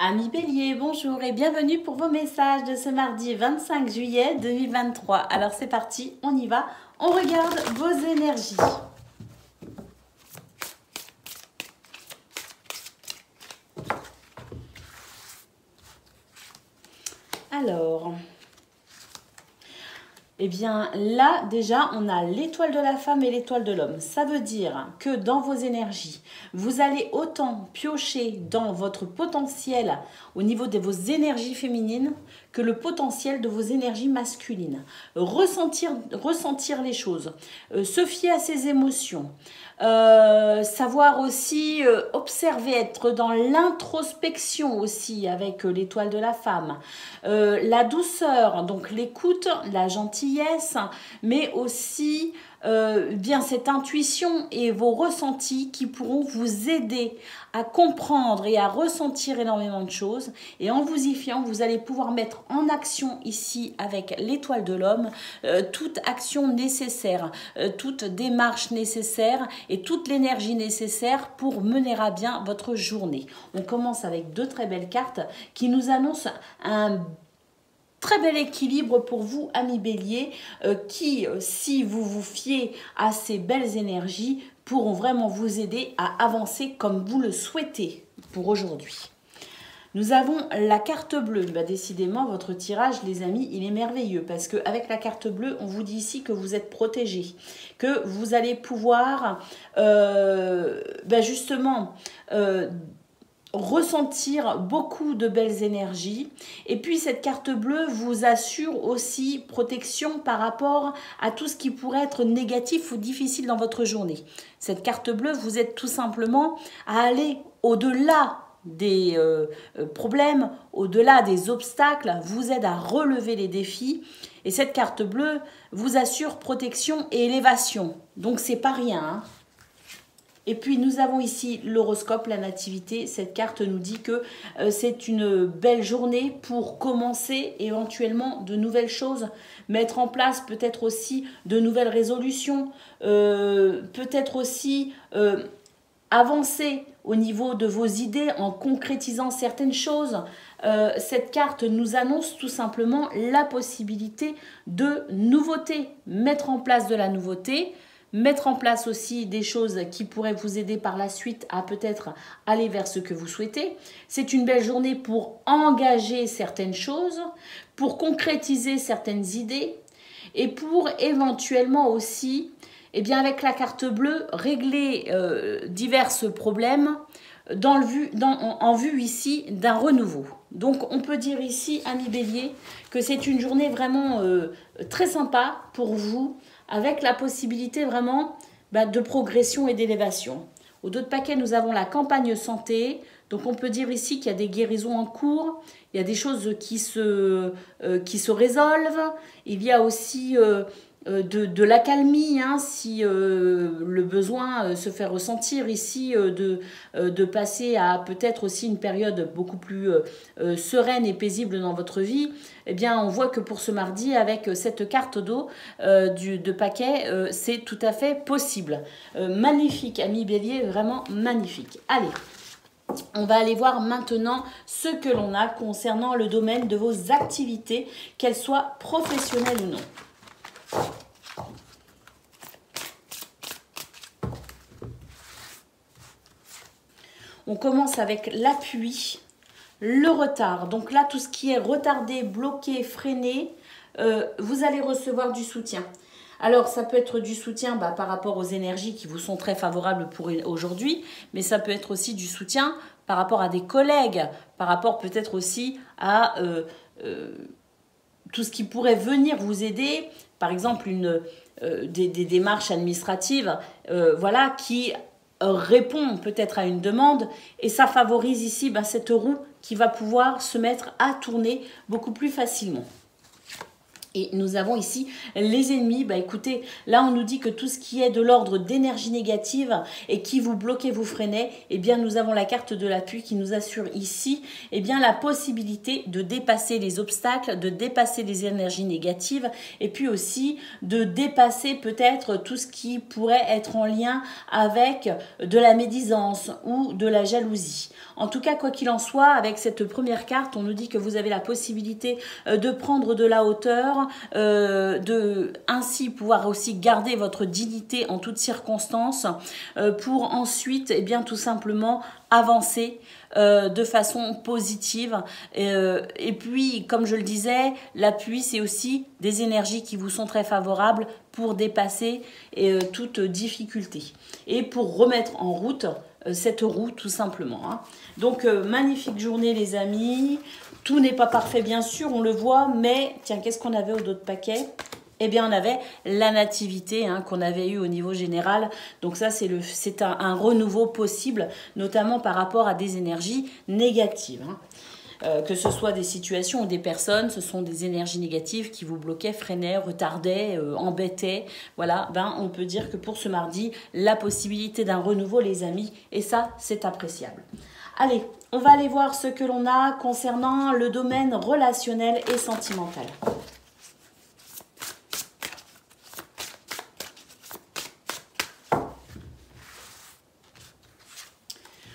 Amis Bélier, bonjour et bienvenue pour vos messages de ce mardi 25 juillet 2023. Alors c'est parti, on y va, on regarde vos énergies. Alors, eh bien là déjà on a l'étoile de la femme et l'étoile de l'homme. Ça veut dire que dans vos énergies, vous allez autant piocher dans votre potentiel au niveau de vos énergies féminines que le potentiel de vos énergies masculines. Ressentir les choses, se fier à ses émotions, savoir aussi observer, être dans l'introspection aussi avec l'étoile de la femme, la douceur, donc l'écoute, la gentillesse, mais aussi bien cette intuition et vos ressentis qui pourront vous aider à comprendre et à ressentir énormément de choses. Et en vous y fiant, vous allez pouvoir mettre en action ici avec l'étoile de l'homme toute action nécessaire, toute démarche nécessaire et toute l'énergie nécessaire pour mener à bien votre journée. On commence avec deux très belles cartes qui nous annoncent un très bel équilibre pour vous, amis Bélier, qui, si vous vous fiez à ces belles énergies, pourront vraiment vous aider à avancer comme vous le souhaitez pour aujourd'hui. Nous avons la carte bleue. Bah, décidément, votre tirage, les amis, il est merveilleux parce qu'avec la carte bleue, on vous dit ici que vous êtes protégés, que vous allez pouvoir justement ressentir beaucoup de belles énergies. Et puis cette carte bleue vous assure aussi protection par rapport à tout ce qui pourrait être négatif ou difficile dans votre journée. Cette carte bleue vous aide tout simplement à aller au-delà des problèmes, au-delà des obstacles, vous aide à relever les défis. Et cette carte bleue vous assure protection et élévation. Donc c'est pas rien, hein. Et puis nous avons ici l'horoscope, la nativité. Cette carte nous dit que c'est une belle journée pour commencer éventuellement de nouvelles choses, mettre en place peut-être aussi de nouvelles résolutions, peut-être aussi avancer au niveau de vos idées en concrétisant certaines choses. Cette carte nous annonce tout simplement la possibilité de nouveautés, mettre en place de la nouveauté, mettre en place aussi des choses qui pourraient vous aider par la suite à peut-être aller vers ce que vous souhaitez. C'est une belle journée pour engager certaines choses, pour concrétiser certaines idées et pour éventuellement aussi, eh bien avec la carte bleue, régler divers problèmes en vue ici d'un renouveau. Donc on peut dire ici, amis Bélier, que c'est une journée vraiment très sympa pour vous, avec la possibilité vraiment de progression et d'élévation. Au dos de paquet, nous avons la campagne santé. Donc on peut dire ici qu'il y a des guérisons en cours, il y a des choses qui se résolvent. Il y a aussi de l'accalmie, hein, si le besoin se fait ressentir ici, de passer à peut-être aussi une période beaucoup plus sereine et paisible dans votre vie. Eh bien, on voit que pour ce mardi, avec cette carte d'eau de paquet, c'est tout à fait possible. Magnifique, ami Bélier, vraiment magnifique. Allez, on va aller voir maintenant ce que l'on a concernant le domaine de vos activités, qu'elles soient professionnelles ou non. On commence avec l'appui, le retard. Donc là, tout ce qui est retardé, bloqué, freiné, vous allez recevoir du soutien. Alors, ça peut être du soutien par rapport aux énergies qui vous sont très favorables pour aujourd'hui, mais ça peut être aussi du soutien par rapport à des collègues, par rapport peut-être aussi à tout ce qui pourrait venir vous aider, par exemple des démarches administratives, voilà, qui répond peut-être à une demande, et ça favorise ici cette roue qui va pouvoir se mettre à tourner beaucoup plus facilement. Et nous avons ici les ennemis. Bah écoutez, là on nous dit que tout ce qui est de l'ordre d'énergie négative et qui vous bloquez, vous freinez, eh bien nous avons la carte de l'appui qui nous assure ici eh bien la possibilité de dépasser les obstacles, de dépasser les énergies négatives et puis aussi de dépasser peut-être tout ce qui pourrait être en lien avec de la médisance ou de la jalousie. En tout cas, quoi qu'il en soit, avec cette première carte, on nous dit que vous avez la possibilité de prendre de la hauteur, de ainsi pouvoir aussi garder votre dignité en toutes circonstances, pour ensuite, eh bien, tout simplement avancer de façon positive. Et puis, comme je le disais, l'appui, c'est aussi des énergies qui vous sont très favorables pour dépasser toute difficulté et pour remettre en route cette roue tout simplement. Donc magnifique journée les amis. Tout n'est pas parfait bien sûr, on le voit, mais tiens, qu'est-ce qu'on avait au dos de paquet? Eh bien, on avait la nativité qu'on avait eu au niveau général. Donc ça, c'est un renouveau possible, notamment par rapport à des énergies négatives. Que ce soit des situations ou des personnes, ce sont des énergies négatives qui vous bloquaient, freinaient, retardaient, embêtaient. Voilà, on peut dire que pour ce mardi, la possibilité d'un renouveau, les amis, et ça, c'est appréciable. Allez, on va aller voir ce que l'on a concernant le domaine relationnel et sentimental.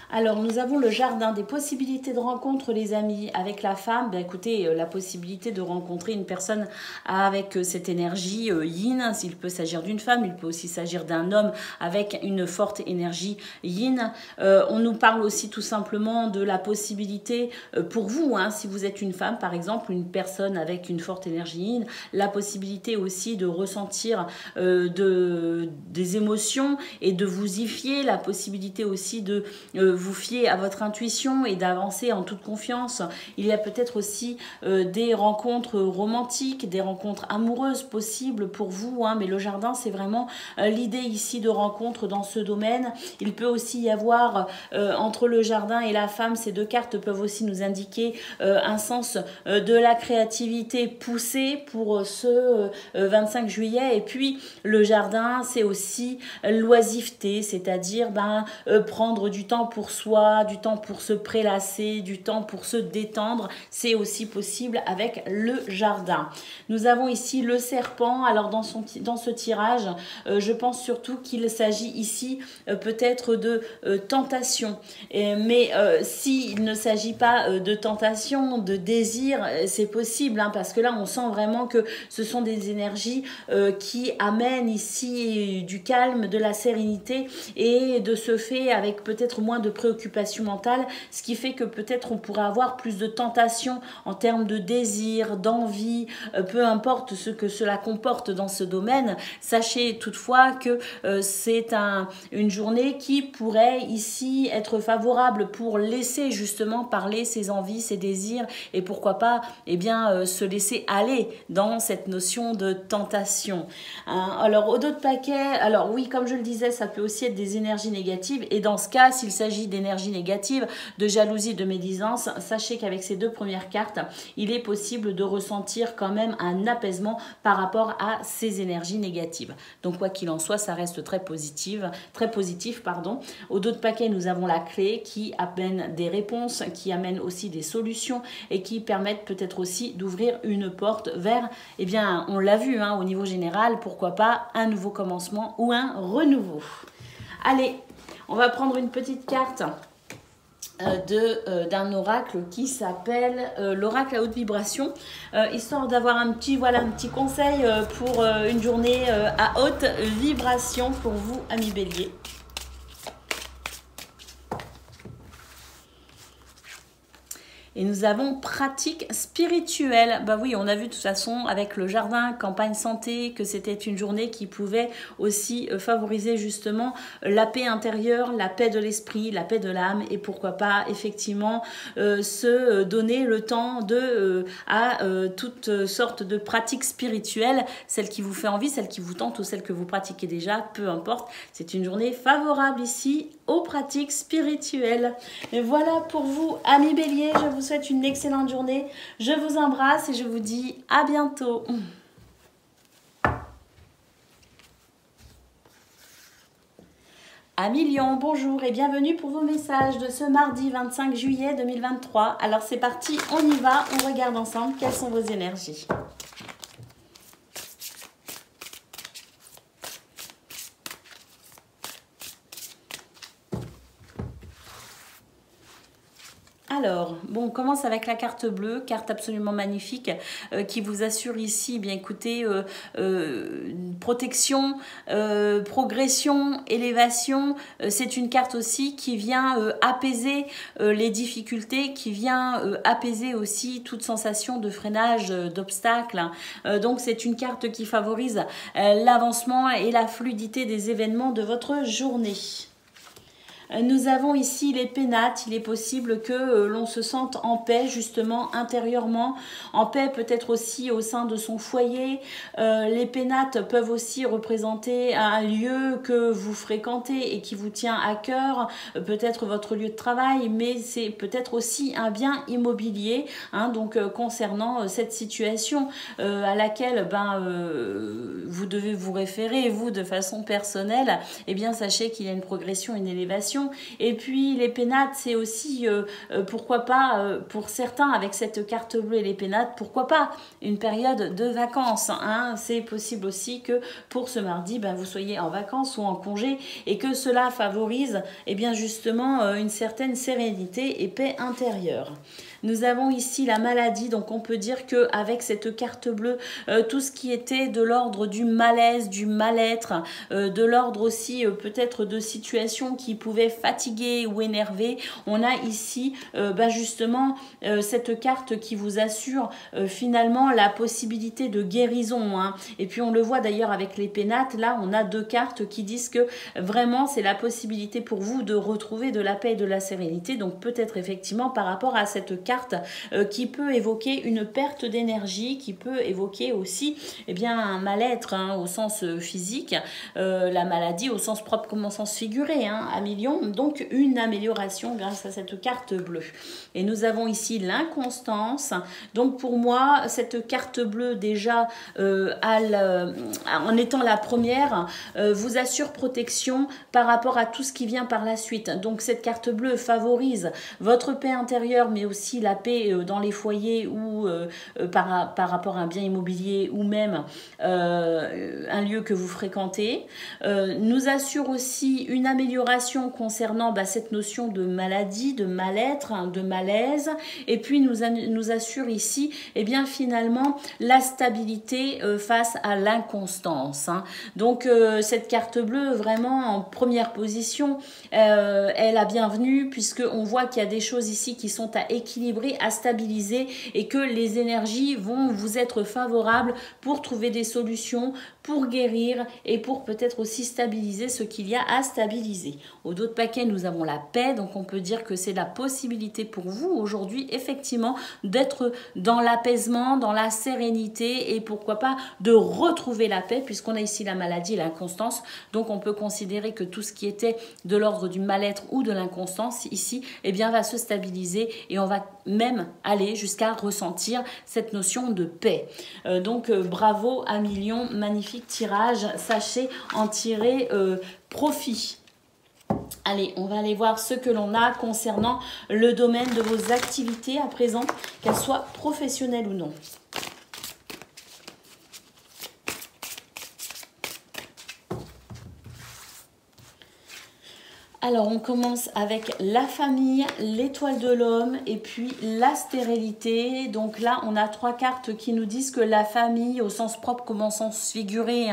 Alors, nous avons le jardin des possibilités de rencontre, les amis, avec la femme. Ben, écoutez, la possibilité de rencontrer une personne avec cette énergie yin. Il peut s'agir d'une femme, il peut aussi s'agir d'un homme avec une forte énergie yin. On nous parle aussi tout simplement de la possibilité pour vous, si vous êtes une femme, par exemple, une personne avec une forte énergie yin, la possibilité aussi de ressentir des émotions et de vous y fier, la possibilité aussi de vous fier à votre intuition et d'avancer en toute confiance. Il y a peut-être aussi des rencontres romantiques, des rencontres amoureuses possibles pour vous, mais le jardin, c'est vraiment l'idée ici de rencontre dans ce domaine. Il peut aussi y avoir entre le jardin et la femme, ces deux cartes peuvent aussi nous indiquer un sens de la créativité poussée pour ce 25 juillet. Et puis le jardin, c'est aussi l'oisiveté, c'est-à-dire prendre du temps pour soi, du temps pour se prélasser, du temps pour se détendre. C'est aussi possible avec le jardin. Nous avons ici le serpent. Alors dans ce tirage, je pense surtout qu'il s'agit ici peut-être de tentation. Mais s'il ne s'agit pas de tentation, de désir, c'est possible, parce que là on sent vraiment que ce sont des énergies qui amènent ici du calme, de la sérénité et de ce fait avec peut-être moins de préoccupations mentales, ce qui fait que peut-être on pourrait avoir plus de tentation en termes de désir, d'envie, peu importe ce que cela comporte dans ce domaine. Sachez toutefois que c'est une journée qui pourrait ici être favorable pour laisser justement parler ses envies, ses désirs et pourquoi pas se laisser aller dans cette notion de tentation. Alors au dos de paquet, alors oui, comme je le disais, ça peut aussi être des énergies négatives et dans ce cas, s'il s'agit d'énergie négative, de jalousie, de médisance, sachez qu'avec ces deux premières cartes, il est possible de ressentir quand même un apaisement par rapport à ces énergies négatives. Donc quoi qu'il en soit, ça reste très positif. Au dos de paquet, nous avons la clé qui amène des réponses, qui amène aussi des solutions et qui permettent peut-être aussi d'ouvrir une porte vers, on l'a vu au niveau général, pourquoi pas un nouveau commencement ou un renouveau. Allez, on va prendre une petite carte d'un oracle qui s'appelle l'oracle à haute vibration, histoire d'avoir un petit conseil pour une journée à haute vibration pour vous, amis béliers. Et nous avons pratique spirituelle. Bah oui, on a vu de toute façon avec le jardin, campagne santé, que c'était une journée qui pouvait aussi favoriser justement la paix intérieure, la paix de l'esprit, la paix de l'âme et pourquoi pas effectivement se donner le temps à toutes sortes de pratiques spirituelles, celle qui vous fait envie, celle qui vous tente ou celle que vous pratiquez déjà, peu importe. C'est une journée favorable ici aux pratiques spirituelles. Et voilà pour vous, amis béliers, je vous souhaite une excellente journée. Je vous embrasse et je vous dis à bientôt. Amis Lion, bonjour et bienvenue pour vos messages de ce mardi 25 juillet 2023. Alors c'est parti, on y va, on regarde ensemble quelles sont vos énergies. Alors, bon, on commence avec la carte bleue, carte absolument magnifique qui vous assure ici, eh bien écoutez, protection, progression, élévation. C'est une carte aussi qui vient apaiser les difficultés, qui vient apaiser aussi toute sensation de freinage, d'obstacle. Donc c'est une carte qui favorise l'avancement et la fluidité des événements de votre journée. Nous avons ici les pénates. Il est possible que l'on se sente en paix justement intérieurement, en paix peut-être aussi au sein de son foyer. Les pénates peuvent aussi représenter un lieu que vous fréquentez et qui vous tient à cœur, peut-être votre lieu de travail, mais c'est peut-être aussi un bien immobilier. Donc concernant cette situation à laquelle vous devez vous référer, vous de façon personnelle, eh bien sachez qu'il y a une progression, une élévation. Et puis les pénates, c'est aussi, pourquoi pas, pour certains avec cette carte bleue et les pénates, pourquoi pas une période de vacances. C'est possible aussi que pour ce mardi, vous soyez en vacances ou en congé et que cela favorise bien justement une certaine sérénité et paix intérieure. Nous avons ici la maladie, donc on peut dire qu'avec cette carte bleue, tout ce qui était de l'ordre du malaise, du mal-être, de l'ordre aussi peut-être de situations qui pouvaient fatiguer ou énerver, on a ici justement cette carte qui vous assure finalement la possibilité de guérison. Et puis on le voit d'ailleurs avec les pénates, là on a deux cartes qui disent que vraiment c'est la possibilité pour vous de retrouver de la paix et de la sérénité, donc peut-être effectivement par rapport à cette carte qui peut évoquer une perte d'énergie, qui peut évoquer aussi un mal-être au sens physique, la maladie au sens propre comme au sens figuré, amis Lion, donc une amélioration grâce à cette carte bleue. Et nous avons ici l'inconstance, donc pour moi cette carte bleue déjà en étant la première vous assure protection par rapport à tout ce qui vient par la suite. Donc cette carte bleue favorise votre paix intérieure mais aussi la paix dans les foyers ou par rapport à un bien immobilier ou même un lieu que vous fréquentez. Nous assure aussi une amélioration concernant cette notion de maladie, de mal-être, de malaise, et puis nous assure ici finalement la stabilité face à l'inconstance. Donc cette carte bleue vraiment en première position est la bienvenue puisque on voit qu'il y a des choses ici qui sont à équilibrer, à stabiliser et que les énergies vont vous être favorables pour trouver des solutions, pour guérir et pour peut-être aussi stabiliser ce qu'il y a à stabiliser. Au dos de paquet, nous avons la paix, donc on peut dire que c'est la possibilité pour vous aujourd'hui effectivement d'être dans l'apaisement, dans la sérénité et pourquoi pas de retrouver la paix puisqu'on a ici la maladie et l'inconstance. Donc on peut considérer que tout ce qui était de l'ordre du mal-être ou de l'inconstance ici va se stabiliser et on va même aller jusqu'à ressentir cette notion de paix. Donc bravo amis Lion, magnifique tirage, sachez en tirer profit. Allez, on va aller voir ce que l'on a concernant le domaine de vos activités à présent, qu'elles soient professionnelles ou non. Alors, on commence avec la famille, l'étoile de l'homme et puis la stérilité. Donc là, on a trois cartes qui nous disent que la famille, au sens propre comme au sens figuré,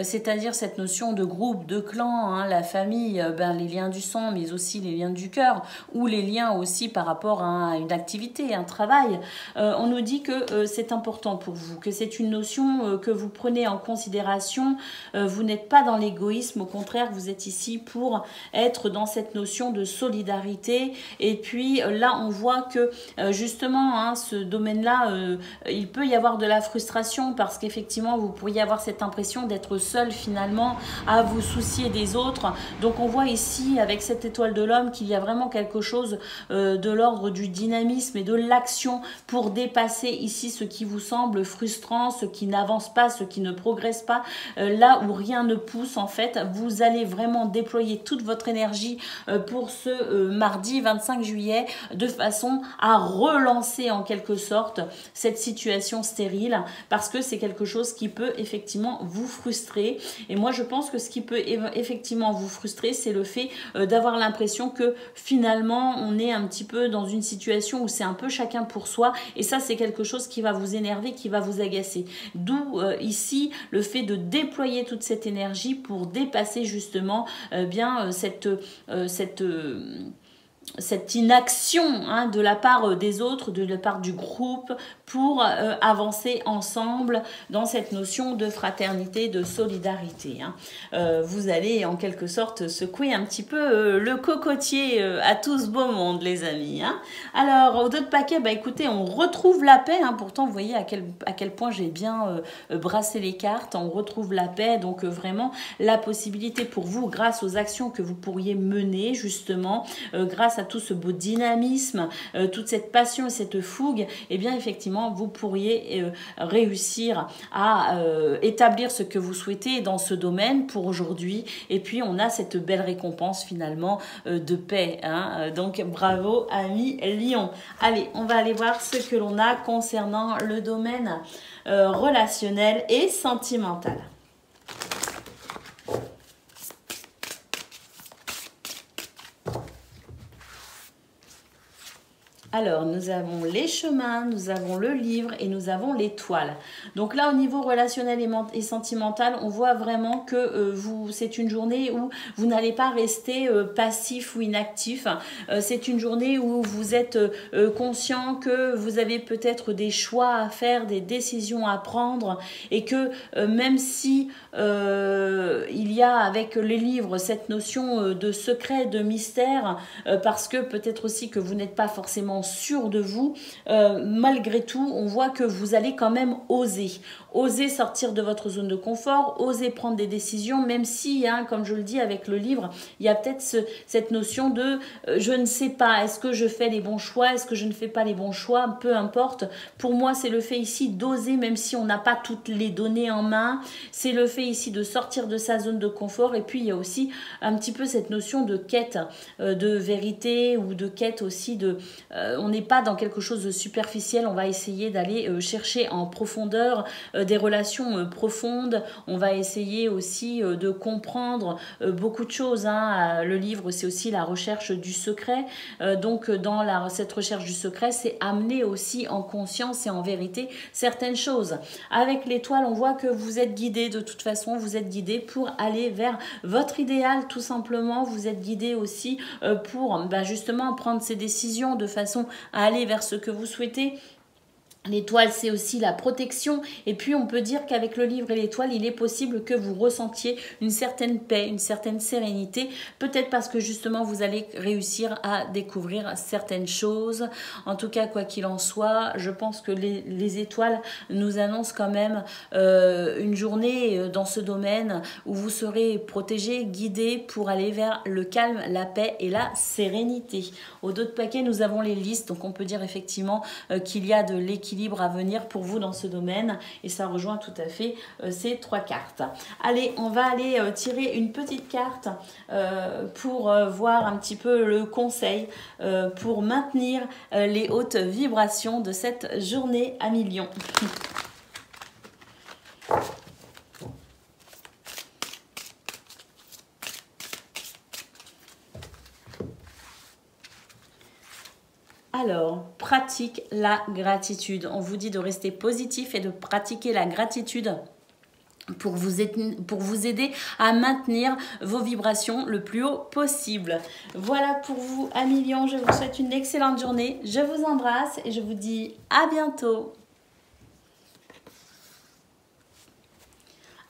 c'est-à-dire cette notion de groupe, de clan, la famille, les liens du sang, mais aussi les liens du cœur, ou les liens aussi par rapport à une activité, un travail. On nous dit que c'est important pour vous, que c'est une notion que vous prenez en considération. Vous n'êtes pas dans l'égoïsme, au contraire, vous êtes ici pour être dans cette notion de solidarité. Et puis là, on voit que justement, hein, ce domaine-là, il peut y avoir de la frustration parce qu'effectivement, vous pourriez avoir cette impression d'être seul finalement à vous soucier des autres. Donc on voit ici avec cette étoile de l'homme qu'il y a vraiment quelque chose de l'ordre du dynamisme et de l'action pour dépasser ici ce qui vous semble frustrant, ce qui n'avance pas, ce qui ne progresse pas, là où rien ne pousse en fait. Vous allez vraiment déployer toute votre énergie pour ce mardi 25 juillet de façon à relancer en quelque sorte cette situation stérile parce que c'est quelque chose qui peut effectivement vous frustrer. Et moi je pense que ce qui peut effectivement vous frustrer, c'est le fait d'avoir l'impression que finalement on est un petit peu dans une situation où c'est un peu chacun pour soi, et ça c'est quelque chose qui va vous énerver, qui va vous agacer. D'où ici le fait de déployer toute cette énergie pour dépasser justement cette inaction hein, de la part des autres, de la part du groupe, pour avancer ensemble dans cette notion de fraternité, de solidarité. Hein. Vous allez en quelque sorte secouer un petit peu le cocotier à tout ce beau monde, les amis. Hein. Alors, au d'autres paquets, bah, écoutez, on retrouve la paix. Hein. Pourtant, vous voyez à quel point j'ai bien brassé les cartes. On retrouve la paix, donc vraiment la possibilité pour vous, grâce aux actions que vous pourriez mener, justement, grâce à tout ce beau dynamisme, toute cette passion et cette fougue, eh bien effectivement vous pourriez réussir à établir ce que vous souhaitez dans ce domaine pour aujourd'hui. Et puis on a cette belle récompense finalement de paix. Hein. Donc bravo amis Lion. Allez, on va aller voir ce que l'on a concernant le domaine relationnel et sentimental. Alors, nous avons les chemins, nous avons le livre et nous avons l'étoile. Donc là, au niveau relationnel et sentimental, on voit vraiment que c'est une journée où vous n'allez pas rester passif ou inactif. C'est une journée où vous êtes conscient que vous avez peut-être des choix à faire, des décisions à prendre et que même si il y a avec les livres cette notion de secret, de mystère, parce que peut-être aussi que vous n'êtes pas forcément sûr de vous, malgré tout on voit que vous allez quand même oser sortir de votre zone de confort, oser prendre des décisions, même si hein, comme je le dis avec le livre, il y a peut-être cette notion de je ne sais pas, est-ce que je fais les bons choix, est-ce que je ne fais pas les bons choix, peu importe. Pour moi c'est le fait ici d'oser, même si on n'a pas toutes les données en main, c'est le fait ici de sortir de sa zone de confort. Et puis il y a aussi un petit peu cette notion de quête de vérité, ou de quête aussi de on n'est pas dans quelque chose de superficiel, on va essayer d'aller chercher en profondeur des relations profondes, on va essayer aussi de comprendre beaucoup de choses. Hein. Le livre, c'est aussi la recherche du secret, donc dans cette recherche du secret, c'est amener aussi en conscience et en vérité certaines choses. Avec l'étoile, on voit que vous êtes guidé, de toute façon, vous êtes guidé pour aller vers votre idéal, tout simplement. Vous êtes guidé aussi pour justement prendre ces décisions de façon à aller vers ce que vous souhaitez. L'étoile, c'est aussi la protection. Et puis, on peut dire qu'avec le livre et l'étoile, il est possible que vous ressentiez une certaine paix, une certaine sérénité. Peut-être parce que justement, vous allez réussir à découvrir certaines choses. En tout cas, quoi qu'il en soit, je pense que les étoiles nous annoncent quand même une journée dans ce domaine où vous serez protégé, guidé pour aller vers le calme, la paix et la sérénité. Au dos de paquet, nous avons les listes. Donc, on peut dire effectivement qu'il y a de l'équilibre à venir pour vous dans ce domaine, et ça rejoint tout à fait ces trois cartes. Allez, on va aller tirer une petite carte pour voir un petit peu le conseil pour maintenir les hautes vibrations de cette journée à millions. Alors, pratique la gratitude. On vous dit de rester positif et de pratiquer la gratitude pour vous aider à maintenir vos vibrations le plus haut possible. Voilà pour vous, amis Lions. Je vous souhaite une excellente journée. Je vous embrasse et je vous dis à bientôt.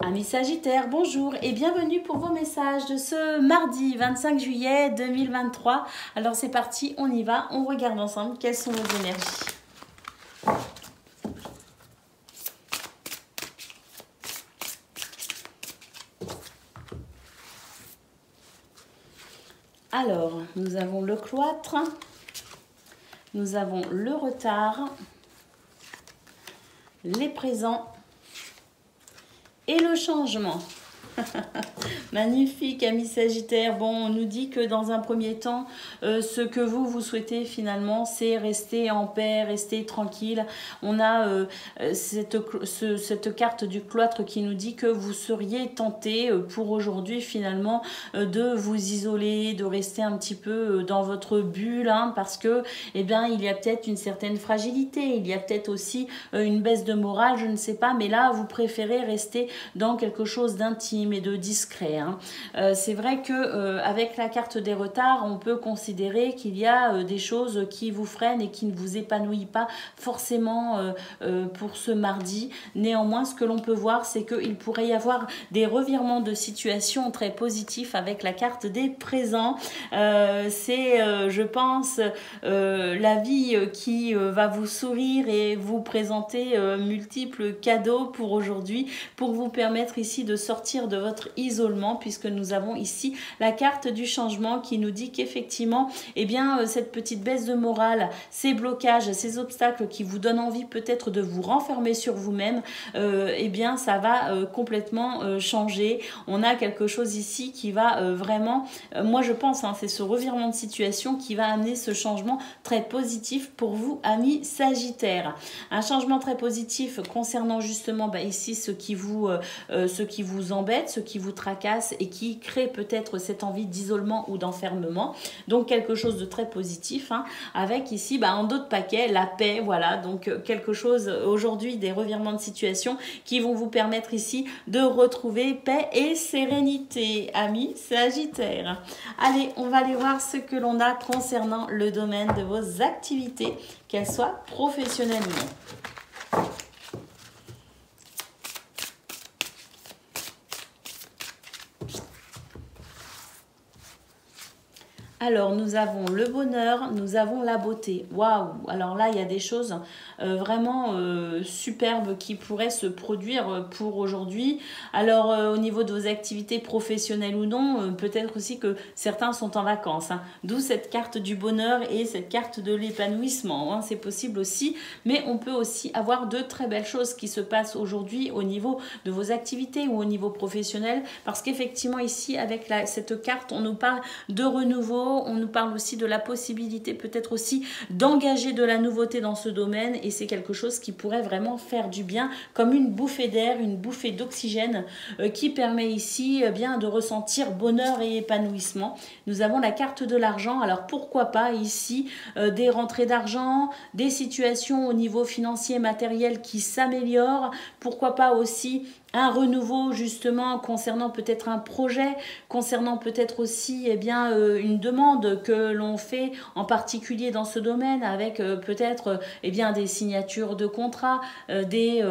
Amis Sagittaires, bonjour et bienvenue pour vos messages de ce mardi 25 juillet 2023. Alors c'est parti, on y va, on regarde ensemble quelles sont vos énergies. Alors, nous avons le cloître, nous avons le retard, les présents et le changement. Magnifique, amis Sagittaires. Bon, on nous dit que dans un premier temps, ce que vous souhaitez finalement, c'est rester en paix, rester tranquille. On a cette carte du cloître qui nous dit que vous seriez tenté pour aujourd'hui finalement de vous isoler, de rester un petit peu dans votre bulle, hein, parce que eh bien, il y a peut-être une certaine fragilité, il y a peut-être aussi une baisse de morale, je ne sais pas, mais là, vous préférez rester dans quelque chose d'intime et de discret. Hein. C'est vrai que avec la carte des retards, on peut considérer qu'il y a des choses qui vous freinent et qui ne vous épanouissent pas forcément pour ce mardi. Néanmoins, ce que l'on peut voir, c'est qu'il pourrait y avoir des revirements de situation très positifs avec la carte des présents. C'est, je pense, la vie qui va vous sourire et vous présenter multiples cadeaux pour aujourd'hui, pour vous permettre ici de sortir de votre isolement, puisque nous avons ici la carte du changement qui nous dit qu'effectivement, eh bien, cette petite baisse de morale, ces blocages, ces obstacles qui vous donnent envie peut-être de vous renfermer sur vous-même, eh bien, ça va complètement changer. On a quelque chose ici qui va vraiment, moi je pense, hein, c'est ce revirement de situation qui va amener ce changement très positif pour vous, amis Sagittaires. Un changement très positif concernant justement ici ce qui vous embête, ce qui vous tracasse et qui crée peut-être cette envie d'isolement ou d'enfermement. Donc quelque chose de très positif, hein, avec ici en d'autres paquets la paix, voilà, donc quelque chose aujourd'hui, des revirements de situation qui vont vous permettre ici de retrouver paix et sérénité, amis Sagittaires. Allez, on va aller voir ce que l'on a concernant le domaine de vos activités, qu'elles soient professionnelles ou non. Alors, nous avons le bonheur, nous avons la beauté. Waouh! Alors là, il y a des choses vraiment superbes qui pourraient se produire pour aujourd'hui. Alors, au niveau de vos activités professionnelles ou non, peut-être aussi que certains sont en vacances. Hein. D'où cette carte du bonheur et cette carte de l'épanouissement. Hein. C'est possible aussi, mais on peut aussi avoir de très belles choses qui se passent aujourd'hui au niveau de vos activités ou au niveau professionnel. Parce qu'effectivement, ici, avec cette carte, on nous parle de renouveau. On nous parle aussi de la possibilité peut-être aussi d'engager de la nouveauté dans ce domaine et c'est quelque chose qui pourrait vraiment faire du bien comme une bouffée d'air, une bouffée d'oxygène qui permet ici bien de ressentir bonheur et épanouissement. Nous avons la carte de l'argent, alors pourquoi pas ici des rentrées d'argent, des situations au niveau financier matériel qui s'améliorent, pourquoi pas aussi un renouveau justement concernant peut-être un projet, concernant peut-être aussi une demande que l'on fait en particulier dans ce domaine avec peut-être des signatures de contrats, des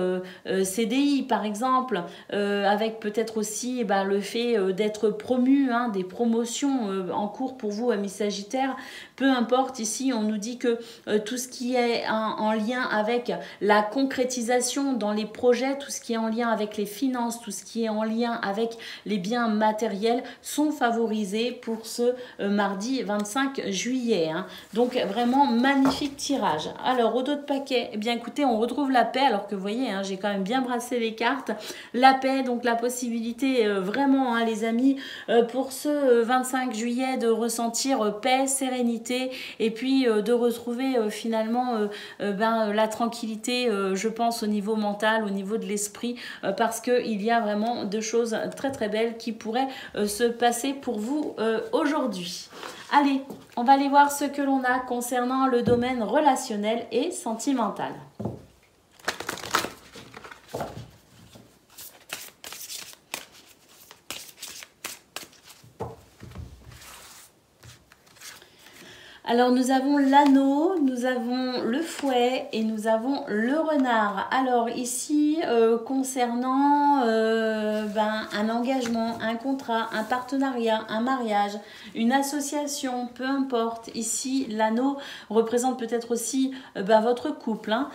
CDI par exemple, avec peut-être aussi le fait d'être promu, hein, des promotions en cours pour vous amis Sagittaires. Peu importe, ici on nous dit que tout ce qui est en lien avec la concrétisation dans les projets, tout ce qui est en lien avec les finances, tout ce qui est en lien avec les biens matériels sont favorisés pour ce mardi 25 juillet. Hein. Donc vraiment magnifique tirage. Alors au dos de paquet, eh bien écoutez, on retrouve la paix, alors que vous voyez, hein, j'ai quand même bien brassé les cartes. La paix, donc la possibilité vraiment, hein, les amis, pour ce 25 juillet de ressentir paix, sérénité et puis de retrouver finalement la tranquillité, je pense, au niveau mental, au niveau de l'esprit, parce qu'il y a vraiment deux choses très très belles qui pourraient se passer pour vous aujourd'hui. Allez, on va aller voir ce que l'on a concernant le domaine relationnel et sentimental. Alors nous avons l'anneau, nous avons le fouet et nous avons le renard. Alors ici concernant un engagement, un contrat, un partenariat, un mariage, une association, peu importe. Ici l'anneau représente peut-être aussi votre couple. Hein.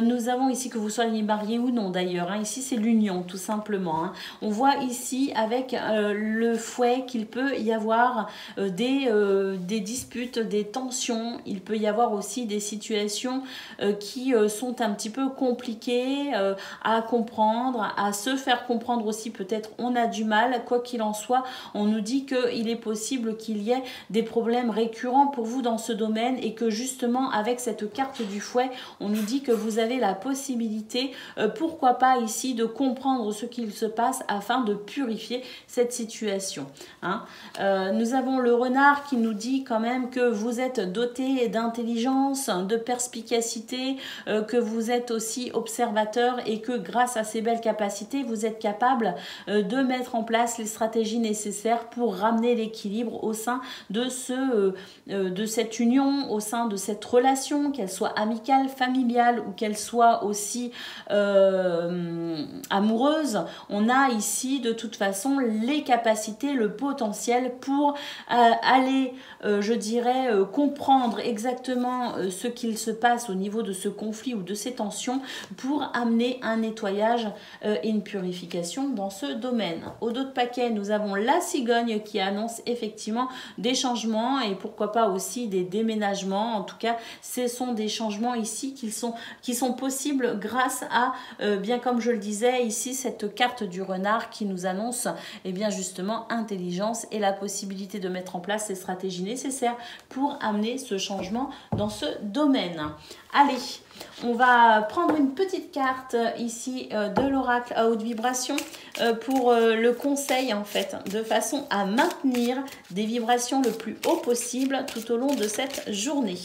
Nous avons ici que vous soyez marié ou non d'ailleurs. Hein. Ici c'est l'union tout simplement. Hein. On voit ici avec le fouet qu'il peut y avoir des disputes, des tensions, il peut y avoir aussi des situations qui sont un petit peu compliquées à comprendre, à se faire comprendre aussi, peut-être on a du mal, quoi qu'il en soit, on nous dit qu'il est possible qu'il y ait des problèmes récurrents pour vous dans ce domaine et que justement avec cette carte du fouet, on nous dit que vous avez la possibilité, pourquoi pas ici, de comprendre ce qu'il se passe afin de purifier cette situation. Hein. Nous avons le renard qui nous dit quand même que vous êtes doté d'intelligence, de perspicacité, que vous êtes aussi observateur et que grâce à ces belles capacités, vous êtes capable de mettre en place les stratégies nécessaires pour ramener l'équilibre au sein de cette union, au sein de cette relation, qu'elle soit amicale, familiale ou qu'elle soit aussi amoureuse. On a ici de toute façon les capacités, le potentiel pour aller, je dirais, comprendre exactement ce qu'il se passe au niveau de ce conflit ou de ces tensions pour amener un nettoyage et une purification dans ce domaine. Au dos de paquet, nous avons la cigogne qui annonce effectivement des changements et pourquoi pas aussi des déménagements. En tout cas, ce sont des changements ici qui sont possibles grâce à, bien comme je le disais ici, cette carte du renard qui nous annonce bien justement intelligence et la possibilité de mettre en place les stratégies nécessaires pour amener ce changement dans ce domaine. Allez, on va prendre une petite carte ici de l'oracle à haute vibration pour le conseil en fait, de façon à maintenir des vibrations le plus haut possible tout au long de cette journée.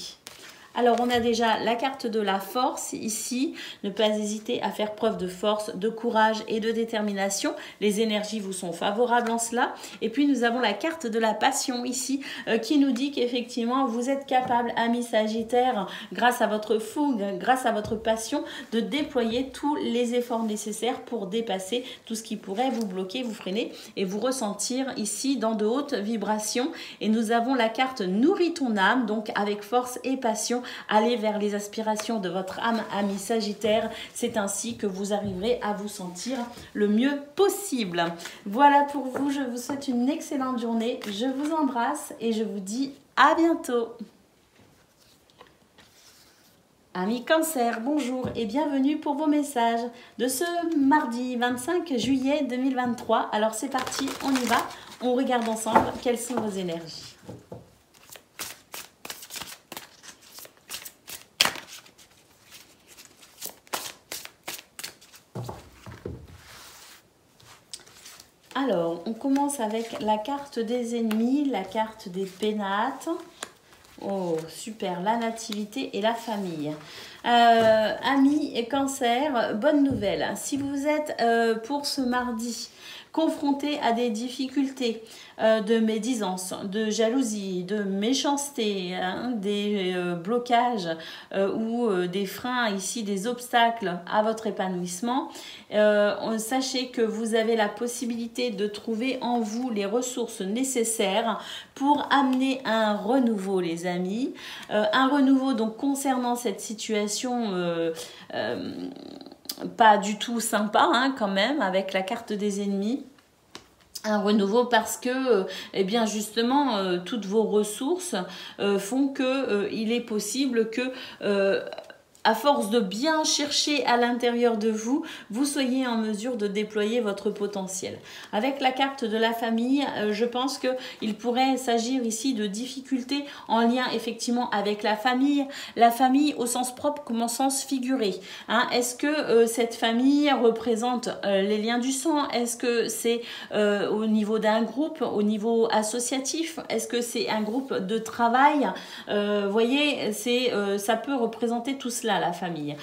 Alors, on a déjà la carte de la force ici. Ne pas hésiter à faire preuve de force, de courage et de détermination. Les énergies vous sont favorables en cela. Et puis, nous avons la carte de la passion ici qui nous dit qu'effectivement, vous êtes capable, amis Sagittaires, grâce à votre fougue, grâce à votre passion, de déployer tous les efforts nécessaires pour dépasser tout ce qui pourrait vous bloquer, vous freiner et vous ressentir ici dans de hautes vibrations. Et nous avons la carte Nourris ton âme, donc avec force et passion. Allez vers les aspirations de votre âme, ami Sagittaire. C'est ainsi que vous arriverez à vous sentir le mieux possible. Voilà pour vous. Je vous souhaite une excellente journée. Je vous embrasse et je vous dis à bientôt. Amis Cancer, bonjour et bienvenue pour vos messages de ce mardi 25 juillet 2023. Alors c'est parti, on y va. On regarde ensemble quelles sont vos énergies. Alors, on commence avec la carte des ennemis, la carte des pénates. Oh, super, la nativité et la famille. Amis et Cancer, bonne nouvelle. Si vous êtes pour ce mardi confronté à des difficultés de médisance, de jalousie, de méchanceté, des blocages ou des freins ici, des obstacles à votre épanouissement, sachez que vous avez la possibilité de trouver en vous les ressources nécessaires pour amener un renouveau, les amis. Un renouveau donc concernant cette situation pas du tout sympa quand même, avec la carte des ennemis. Un renouveau parce que, eh bien justement, toutes vos ressources font que il est possible que à force de bien chercher à l'intérieur de vous, vous soyez en mesure de déployer votre potentiel. Avec la carte de la famille, je pense qu'il pourrait s'agir ici de difficultés en lien effectivement avec la famille au sens propre comme au sens figuré. Est-ce que cette famille représente les liens du sang? Est-ce que c'est au niveau d'un groupe, au niveau associatif? Est-ce que c'est un groupe de travail? Voyez, ça peut représenter tout cela. cela, la famille.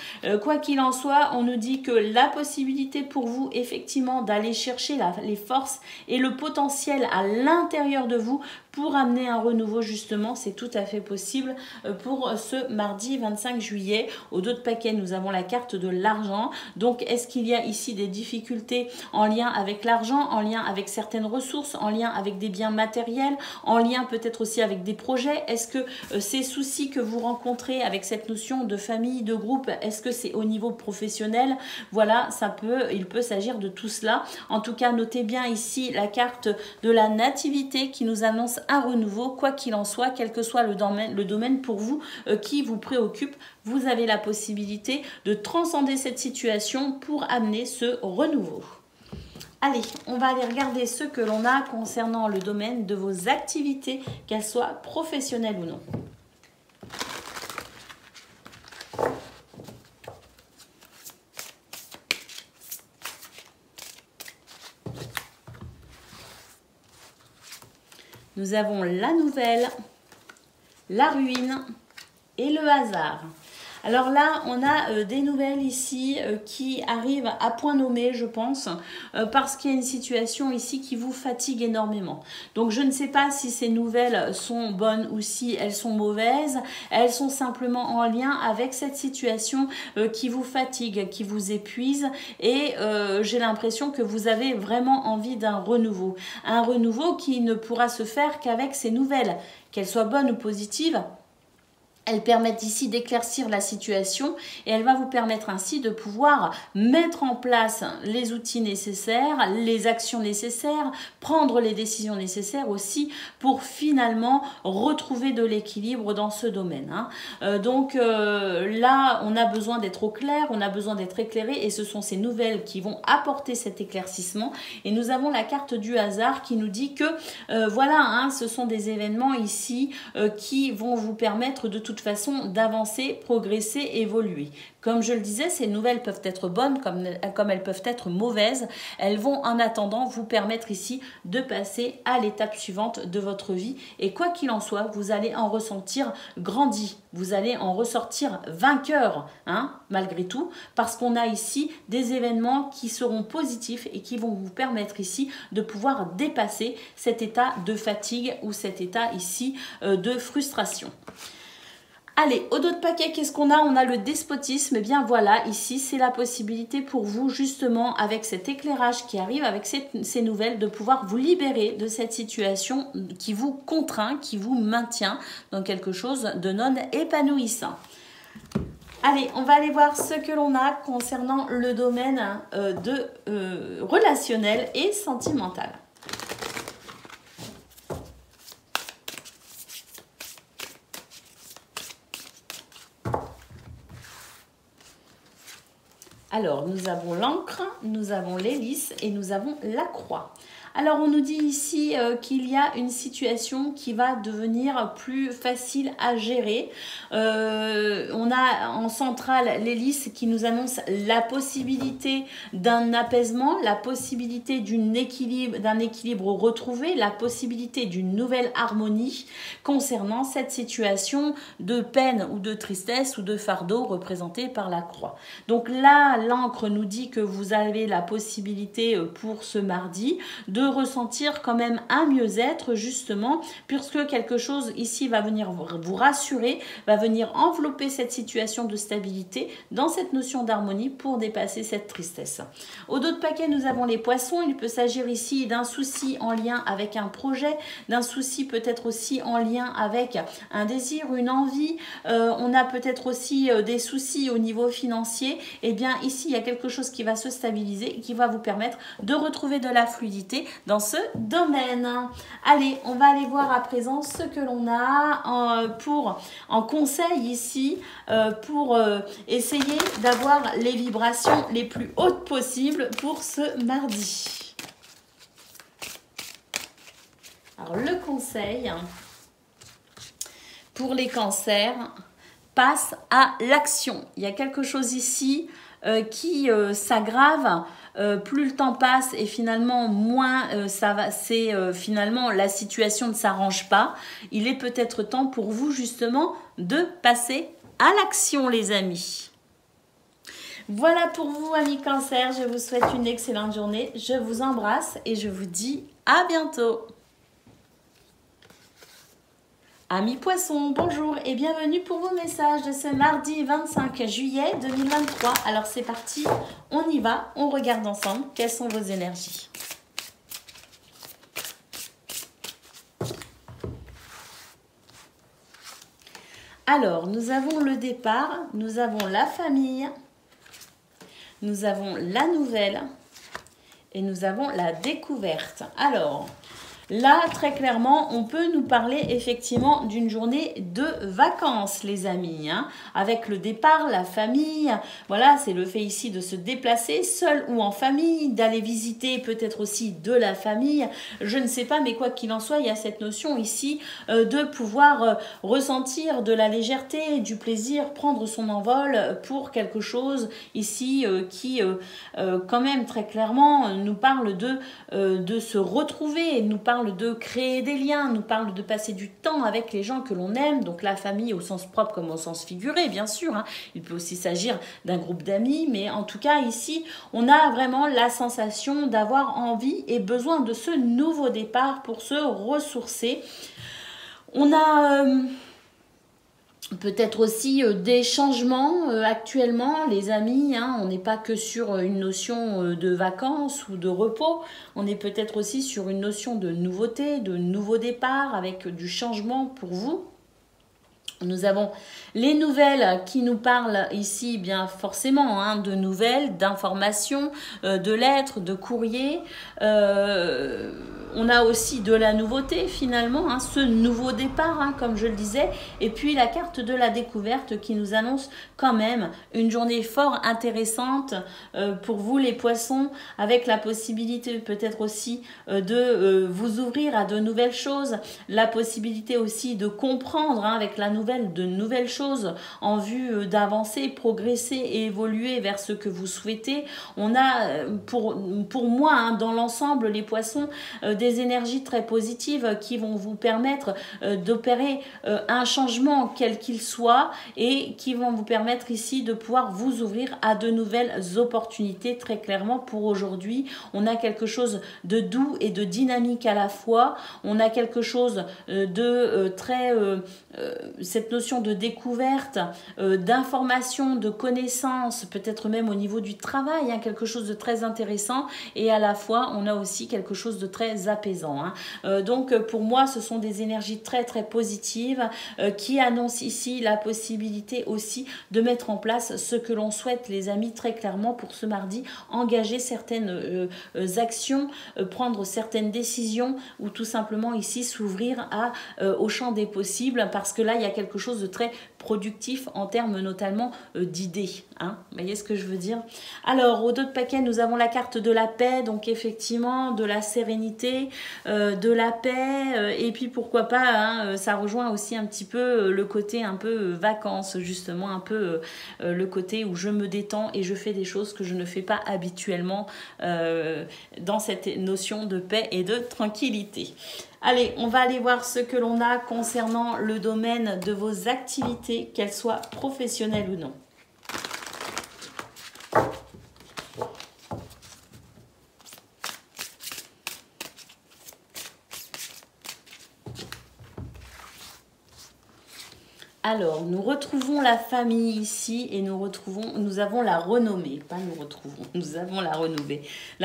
Quoi qu'il en soit, on nous dit que la possibilité pour vous, effectivement, d'aller chercher les forces et le potentiel à l'intérieur de vous pour amener un renouveau, justement, c'est tout à fait possible pour ce mardi 25 juillet. Au dos de paquet, nous avons la carte de l'argent. Donc, est-ce qu'il y a ici des difficultés en lien avec l'argent, en lien avec certaines ressources, en lien avec des biens matériels, en lien peut-être aussi avec des projets? Est-ce que ces soucis que vous rencontrez avec cette notion de famille, de groupe, est-ce que c'est au niveau professionnel? Voilà, il peut s'agir de tout cela. En tout cas, notez bien ici la carte de la nativité qui nous annonce un renouveau. Quoi qu'il en soit, quel que soit le domaine pour vous qui vous préoccupe, vous avez la possibilité de transcender cette situation pour amener ce renouveau. Allez, on va aller regarder ce que l'on a concernant le domaine de vos activités, qu'elles soient professionnelles ou non. Nous avons la nouvelle, la ruine et le hasard. Alors là, on a des nouvelles ici qui arrivent à point nommé, je pense, parce qu'il y a une situation ici qui vous fatigue énormément. Donc, je ne sais pas si ces nouvelles sont bonnes ou si elles sont mauvaises. Elles sont simplement en lien avec cette situation qui vous fatigue, qui vous épuise. Et j'ai l'impression que vous avez vraiment envie d'un renouveau. Un renouveau qui ne pourra se faire qu'avec ces nouvelles, qu'elles soient bonnes ou positives. Elles permettent ici d'éclaircir la situation et elle va vous permettre ainsi de pouvoir mettre en place les outils nécessaires, les actions nécessaires, prendre les décisions nécessaires aussi pour finalement retrouver de l'équilibre dans ce domaine. Donc là, on a besoin d'être au clair, on a besoin d'être éclairé et ce sont ces nouvelles qui vont apporter cet éclaircissement. Et nous avons la carte du hasard qui nous dit que voilà, ce sont des événements ici qui vont vous permettre de toute façon d'avancer, progresser, évoluer. Comme je le disais, ces nouvelles peuvent être bonnes comme elles peuvent être mauvaises. Elles vont en attendant vous permettre ici de passer à l'étape suivante de votre vie. Et quoi qu'il en soit, vous allez en ressentir grandi. Vous allez en ressortir vainqueur, malgré tout, parce qu'on a ici des événements qui seront positifs et qui vont vous permettre ici de pouvoir dépasser cet état de fatigue ou cet état ici de frustration. Allez, au dos de paquet, qu'est-ce qu'on a? On a le despotisme. Eh bien voilà, ici, c'est la possibilité pour vous, justement, avec cet éclairage qui arrive, avec ces nouvelles, de pouvoir vous libérer de cette situation qui vous contraint, qui vous maintient dans quelque chose de non épanouissant. Allez, on va aller voir ce que l'on a concernant le domaine relationnel et sentimental. Alors, nous avons l'encre, nous avons l'hélice et nous avons la croix. Alors, on nous dit ici qu'il y a une situation qui va devenir plus facile à gérer. On a en centrale l'hélice qui nous annonce la possibilité d'un apaisement, la possibilité d'un équilibre retrouvé, la possibilité d'une nouvelle harmonie concernant cette situation de peine ou de tristesse ou de fardeau représentée par la croix. Donc là, l'encre nous dit que vous avez la possibilité pour ce mardi de ressentir quand même un mieux-être justement puisque quelque chose ici va venir vous rassurer, va venir envelopper cette situation de stabilité dans cette notion d'harmonie pour dépasser cette tristesse. Au dos de paquet, nous avons les poissons. Il peut s'agir ici d'un souci en lien avec un projet, d'un souci peut-être aussi en lien avec un désir, une envie. On a peut-être aussi des soucis au niveau financier. Eh bien ici, il y a quelque chose qui va se stabiliser et qui va vous permettre de retrouver de la fluidité dans ce domaine. Allez, on va aller voir à présent ce que l'on a en conseil ici pour essayer d'avoir les vibrations les plus hautes possibles pour ce mardi. Alors, le conseil pour les cancers passe à l'action. Il y a quelque chose ici qui s'aggrave, plus le temps passe et finalement moins finalement la situation ne s'arrange pas. Il est peut-être temps pour vous justement de passer à l'action les amis. Voilà pour vous amis Cancer, je vous souhaite une excellente journée, je vous embrasse et je vous dis à bientôt. Amis Poissons, bonjour et bienvenue pour vos messages de ce mardi 25 juillet 2023. Alors c'est parti, on y va, on regarde ensemble quelles sont vos énergies. Alors, nous avons le départ, nous avons la famille, nous avons la nouvelle et nous avons la découverte. Alors, là, très clairement, on peut nous parler effectivement d'une journée de vacances, les amis. Hein, avec le départ, la famille, voilà, c'est le fait ici de se déplacer seul ou en famille, d'aller visiter peut-être aussi de la famille. Je ne sais pas, mais quoi qu'il en soit, il y a cette notion ici de pouvoir ressentir de la légèreté, du plaisir, prendre son envol pour quelque chose ici qui, quand même, très clairement, nous parle de se retrouver, nous parle de créer des liens, nous parle de passer du temps avec les gens que l'on aime, donc la famille au sens propre comme au sens figuré, bien sûr. Hein. Il peut aussi s'agir d'un groupe d'amis, mais en tout cas ici, on a vraiment la sensation d'avoir envie et besoin de ce nouveau départ pour se ressourcer. On a... peut-être aussi des changements actuellement, les amis, hein, on n'est pas que sur une notion de vacances ou de repos, on est peut-être aussi sur une notion de nouveauté, de nouveau départ avec du changement pour vous. Nous avons les nouvelles qui nous parlent ici, bien forcément, hein, de nouvelles, d'informations, de lettres, de courriers. On a aussi de la nouveauté finalement, hein, ce nouveau départ, hein, comme je le disais. Et puis la carte de la découverte qui nous annonce quand même une journée fort intéressante pour vous les poissons, avec la possibilité peut-être aussi de vous ouvrir à de nouvelles choses, la possibilité aussi de comprendre hein, avec la nouvelle de nouvelles choses en vue d'avancer, progresser et évoluer vers ce que vous souhaitez. On a pour moi hein, dans l'ensemble les poissons des énergies très positives qui vont vous permettre d'opérer un changement quel qu'il soit et qui vont vous permettre ici de pouvoir vous ouvrir à de nouvelles opportunités. Très clairement pour aujourd'hui, on a quelque chose de doux et de dynamique à la fois. On a quelque chose de très... cette notion de découverte, d'information, de connaissance, peut-être même au niveau du travail, hein, quelque chose de très intéressant et à la fois on a aussi quelque chose de très apaisant. Hein. Donc pour moi ce sont des énergies très très positives qui annoncent ici la possibilité aussi de mettre en place ce que l'on souhaite les amis très clairement pour ce mardi, engager certaines actions, prendre certaines décisions ou tout simplement ici s'ouvrir au champ des possibles parce que là il y a quelque chose de très productif en termes notamment d'idées. Hein. Vous voyez ce que je veux dire? Alors, au dos de paquet, nous avons la carte de la paix, donc effectivement de la sérénité, de la paix, et puis pourquoi pas, hein, ça rejoint aussi un petit peu le côté un peu vacances, justement, un peu le côté où je me détends et je fais des choses que je ne fais pas habituellement dans cette notion de paix et de tranquillité. Allez, on va aller voir ce que l'on a concernant le domaine de vos activités, qu'elles soient professionnelles ou non. Alors, nous retrouvons la famille ici et nous avons la renommée, nous avons la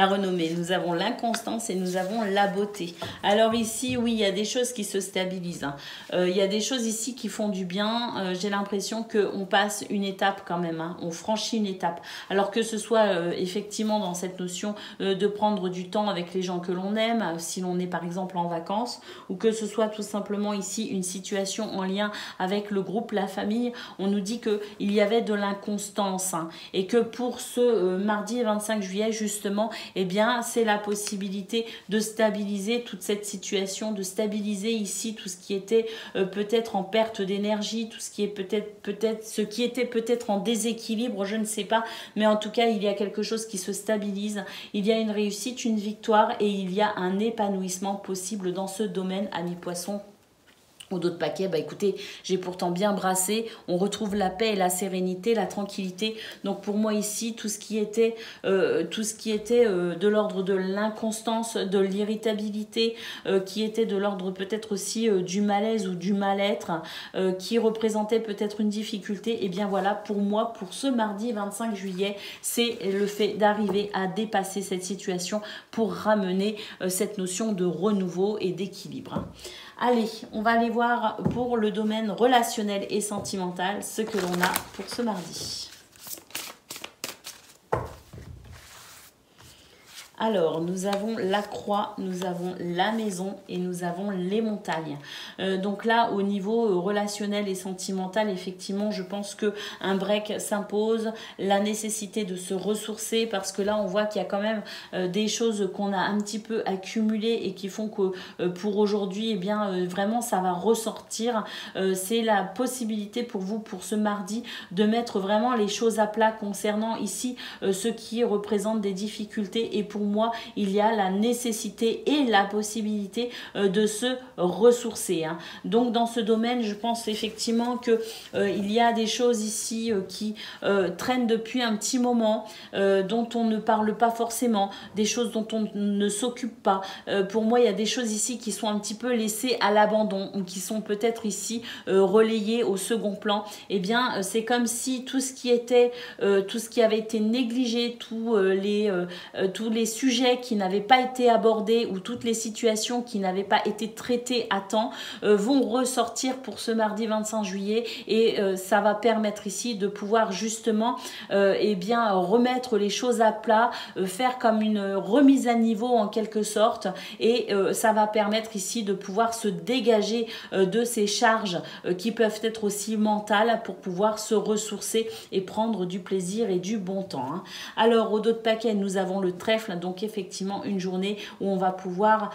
renommée, nous avons l'inconstance et nous avons la beauté. Alors ici, oui, il y a des choses qui se stabilisent. Hein. Il y a des choses ici qui font du bien. J'ai l'impression qu'on passe une étape quand même, hein. On franchit une étape. Alors que ce soit effectivement dans cette notion de prendre du temps avec les gens que l'on aime, si l'on est par exemple en vacances, ou que ce soit tout simplement ici une situation en lien avec le groupe, la famille, on nous dit qu'il y avait de l'inconstance hein, et que pour ce mardi 25 juillet justement, eh bien c'est la possibilité de stabiliser toute cette situation, de stabiliser ici tout ce qui était peut-être en perte d'énergie, tout ce qui est peut-être en déséquilibre, je ne sais pas, mais en tout cas il y a quelque chose qui se stabilise, il y a une réussite, une victoire et il y a un épanouissement possible dans ce domaine, amis poissons. Ou d'autres paquets, bah écoutez, j'ai pourtant bien brassé. On retrouve la paix et la sérénité, la tranquillité. Donc pour moi ici, tout ce qui était de l'ordre de l'inconstance, de l'irritabilité, qui était de l'ordre peut-être aussi du malaise ou du mal-être, qui représentait peut-être une difficulté, et bien voilà, pour moi, pour ce mardi 25 juillet, c'est le fait d'arriver à dépasser cette situation pour ramener cette notion de renouveau et d'équilibre. Allez, on va aller voir pour le domaine relationnel et sentimental ce que l'on a pour ce mardi. Alors, nous avons la croix, nous avons la maison et nous avons les montagnes. Donc là, au niveau relationnel et sentimental, effectivement, je pense qu'un break s'impose, la nécessité de se ressourcer, parce que là, on voit qu'il y a quand même des choses qu'on a un petit peu accumulées et qui font que pour aujourd'hui, eh bien, vraiment, ça va ressortir. C'est la possibilité pour vous, pour ce mardi, de mettre vraiment les choses à plat concernant ici ce qui représente des difficultés. Et pour moi, il y a la nécessité et la possibilité de se ressourcer. Donc dans ce domaine, je pense effectivement que il y a des choses ici qui traînent depuis un petit moment, dont on ne parle pas forcément, des choses dont on ne s'occupe pas. Pour moi, il y a des choses ici qui sont un petit peu laissées à l'abandon ou qui sont peut-être ici relayées au second plan. Eh bien, c'est comme si tout ce qui avait été négligé, tous les sujets qui n'avaient pas été abordés ou toutes les situations qui n'avaient pas été traitées à temps vont ressortir pour ce mardi 25 juillet et ça va permettre ici de pouvoir justement bien remettre les choses à plat, faire comme une remise à niveau en quelque sorte, et ça va permettre ici de pouvoir se dégager de ces charges qui peuvent être aussi mentales pour pouvoir se ressourcer et prendre du plaisir et du bon temps. Alors au dos de paquet, nous avons le trèfle, donc effectivement une journée où on va pouvoir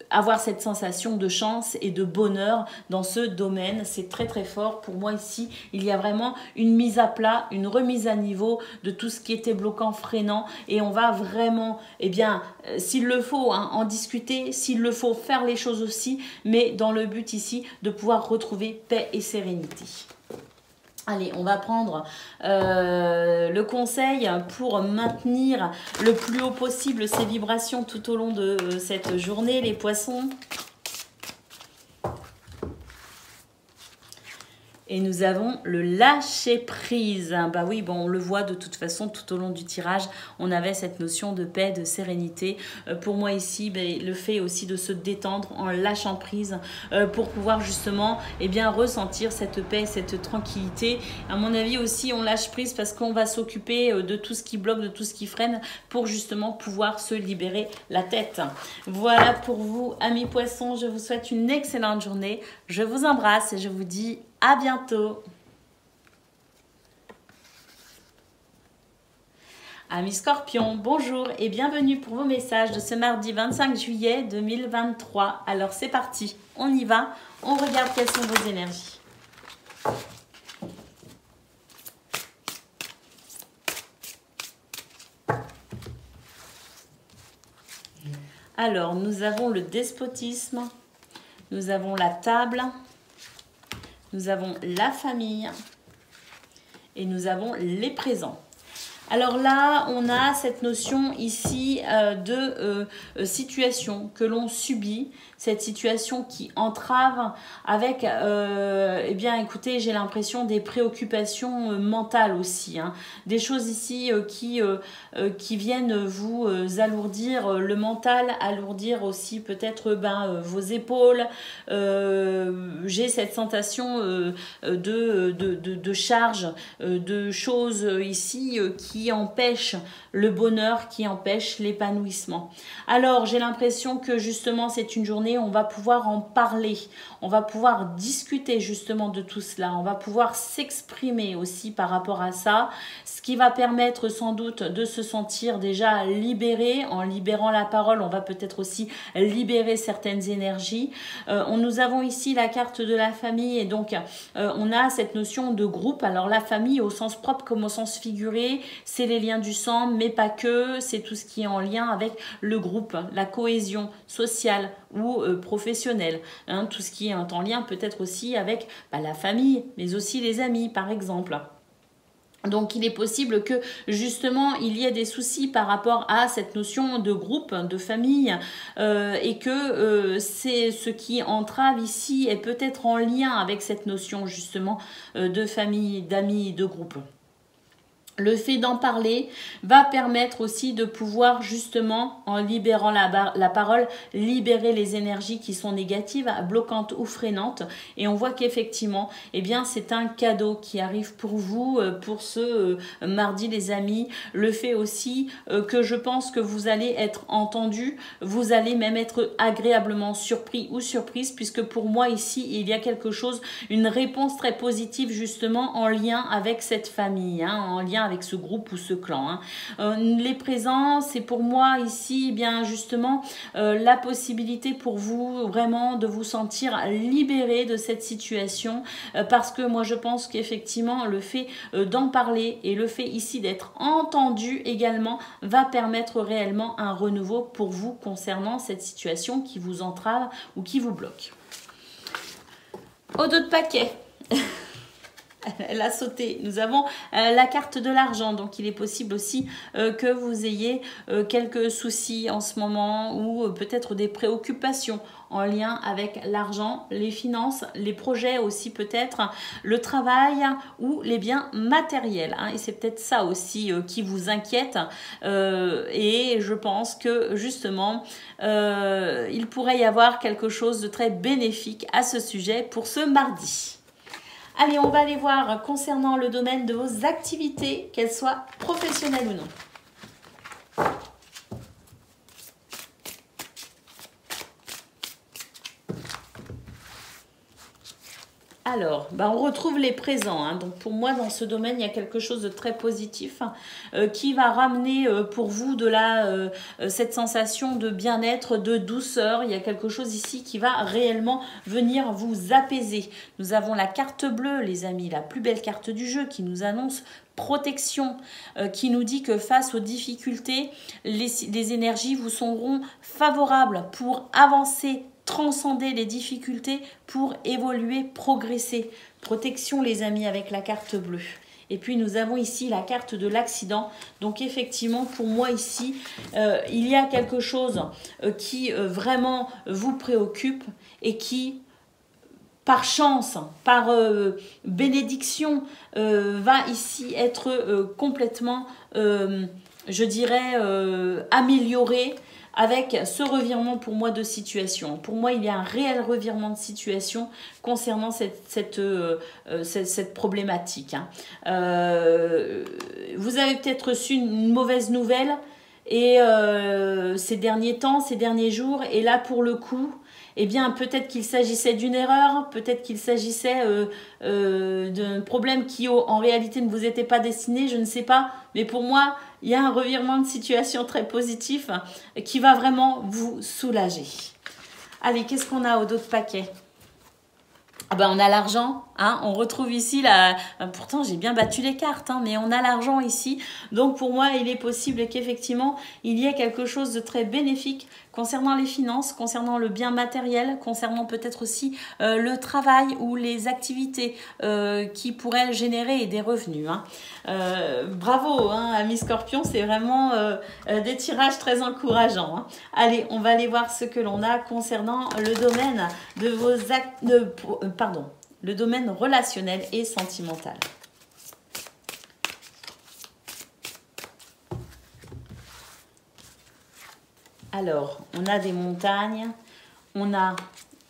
avoir cette sensation de chance et de bonheur dans ce domaine. C'est très très fort pour moi ici. Il y a vraiment une mise à plat, une remise à niveau de tout ce qui était bloquant, freinant, et on va vraiment, s'il le faut, en discuter, s'il le faut, faire les choses aussi, mais dans le but ici de pouvoir retrouver paix et sérénité. Allez, on va prendre le conseil pour maintenir le plus haut possible ces vibrations tout au long de cette journée, les poissons. Et nous avons le lâcher prise. Bah oui, bon, on le voit de toute façon tout au long du tirage, on avait cette notion de paix, de sérénité. Pour moi ici, le fait aussi de se détendre en lâchant prise pour pouvoir justement ressentir cette paix, cette tranquillité. À mon avis aussi, on lâche prise parce qu'on va s'occuper de tout ce qui bloque, de tout ce qui freine pour justement pouvoir se libérer la tête. Voilà pour vous, amis poissons. Je vous souhaite une excellente journée. Je vous embrasse et je vous dis à bientôt. Amis Scorpions, bonjour et bienvenue pour vos messages de ce mardi 25 juillet 2023. Alors c'est parti, on y va, on regarde quelles sont vos énergies. Alors, nous avons le despotisme, nous avons la table, nous avons la famille et nous avons les présents. Alors là, on a cette notion ici de situation que l'on subit, cette situation qui entrave avec, écoutez, j'ai l'impression des préoccupations mentales aussi, des choses ici qui viennent vous alourdir le mental, alourdir aussi peut-être vos épaules. J'ai cette sensation de charge, de choses ici qui empêchent le bonheur, qui empêchent l'épanouissement. Alors, j'ai l'impression que justement, c'est une journée où on va pouvoir en parler, on va pouvoir discuter justement de tout cela, on va pouvoir s'exprimer aussi par rapport à ça, ce qui va permettre sans doute de se sentir déjà libéré. En libérant la parole, on va peut-être aussi libérer certaines énergies. Nous avons ici la carte de la famille et donc on a cette notion de groupe. Alors la famille au sens propre comme au sens figuré, c'est les liens du sang, mais pas que, c'est tout ce qui est en lien avec le groupe, la cohésion sociale ou professionnelle, hein, tout ce qui est en lien peut-être aussi avec la famille, mais aussi les amis par exemple. Donc il est possible que justement il y ait des soucis par rapport à cette notion de groupe, de famille, et que c'est ce qui entrave ici est peut-être en lien avec cette notion justement de famille, d'amis, de groupe. Le fait d'en parler va permettre aussi de pouvoir justement, en libérant la parole, libérer les énergies qui sont négatives, bloquantes ou freinantes. Et on voit qu'effectivement, eh bien, c'est un cadeau qui arrive pour vous, pour ce mardi les amis. Le fait aussi que je pense que vous allez être entendu, vous allez même être agréablement surpris ou surprise, puisque pour moi ici, il y a quelque chose, une réponse très positive justement en lien avec cette famille, hein, en lien avec ce groupe ou ce clan. Hein. Les présents, c'est pour moi ici, eh bien justement, la possibilité pour vous vraiment de vous sentir libéré de cette situation, parce que moi je pense qu'effectivement le fait d'en parler et le fait ici d'être entendu également va permettre réellement un renouveau pour vous concernant cette situation qui vous entrave ou qui vous bloque. Au dos de paquet. Elle a sauté. Nous avons la carte de l'argent. Donc, il est possible aussi que vous ayez quelques soucis en ce moment ou peut-être des préoccupations en lien avec l'argent, les finances, les projets aussi peut-être, le travail ou les biens matériels. Hein. Et c'est peut-être ça aussi qui vous inquiète. Et je pense que justement, il pourrait y avoir quelque chose de très bénéfique à ce sujet pour ce mardi. Allez, on va aller voir concernant le domaine de vos activités, qu'elles soient professionnelles ou non. Alors, on retrouve les présents. Hein. Donc, pour moi, dans ce domaine, il y a quelque chose de très positif qui va ramener pour vous de cette sensation de bien-être, de douceur. Il y a quelque chose ici qui va réellement venir vous apaiser. Nous avons la carte bleue, les amis, la plus belle carte du jeu qui nous annonce protection, qui nous dit que face aux difficultés, les énergies vous seront favorables pour avancer, transcender les difficultés pour évoluer, progresser. Protection les amis avec la carte bleue. Et puis nous avons ici la carte de l'accident. Donc effectivement pour moi ici il y a quelque chose qui vraiment vous préoccupe et qui par chance, par bénédiction va ici être complètement je dirais amélioré avec ce revirement pour moi de situation. Pour moi, il y a un réel revirement de situation concernant cette problématique. Hein. Vous avez peut-être reçu une mauvaise nouvelle et ces derniers temps, ces derniers jours, et là pour le coup, eh bien peut-être qu'il s'agissait d'une erreur, peut-être qu'il s'agissait d'un problème qui en réalité ne vous était pas destiné, je ne sais pas, mais pour moi, il y a un revirement de situation très positif qui va vraiment vous soulager. Allez, qu'est-ce qu'on a au dos de paquet ? On a l'argent, hein, on retrouve ici, pourtant j'ai bien battu les cartes, hein, mais on a l'argent ici. Donc pour moi, il est possible qu'effectivement, il y ait quelque chose de très bénéfique concernant les finances, concernant le bien matériel, concernant peut-être aussi le travail ou les activités qui pourraient générer des revenus. Hein. Bravo, hein, amis Scorpion, c'est vraiment des tirages très encourageants. Hein. Allez, on va aller voir ce que l'on a concernant le domaine de vos le domaine relationnel et sentimental. Alors, on a des montagnes, on a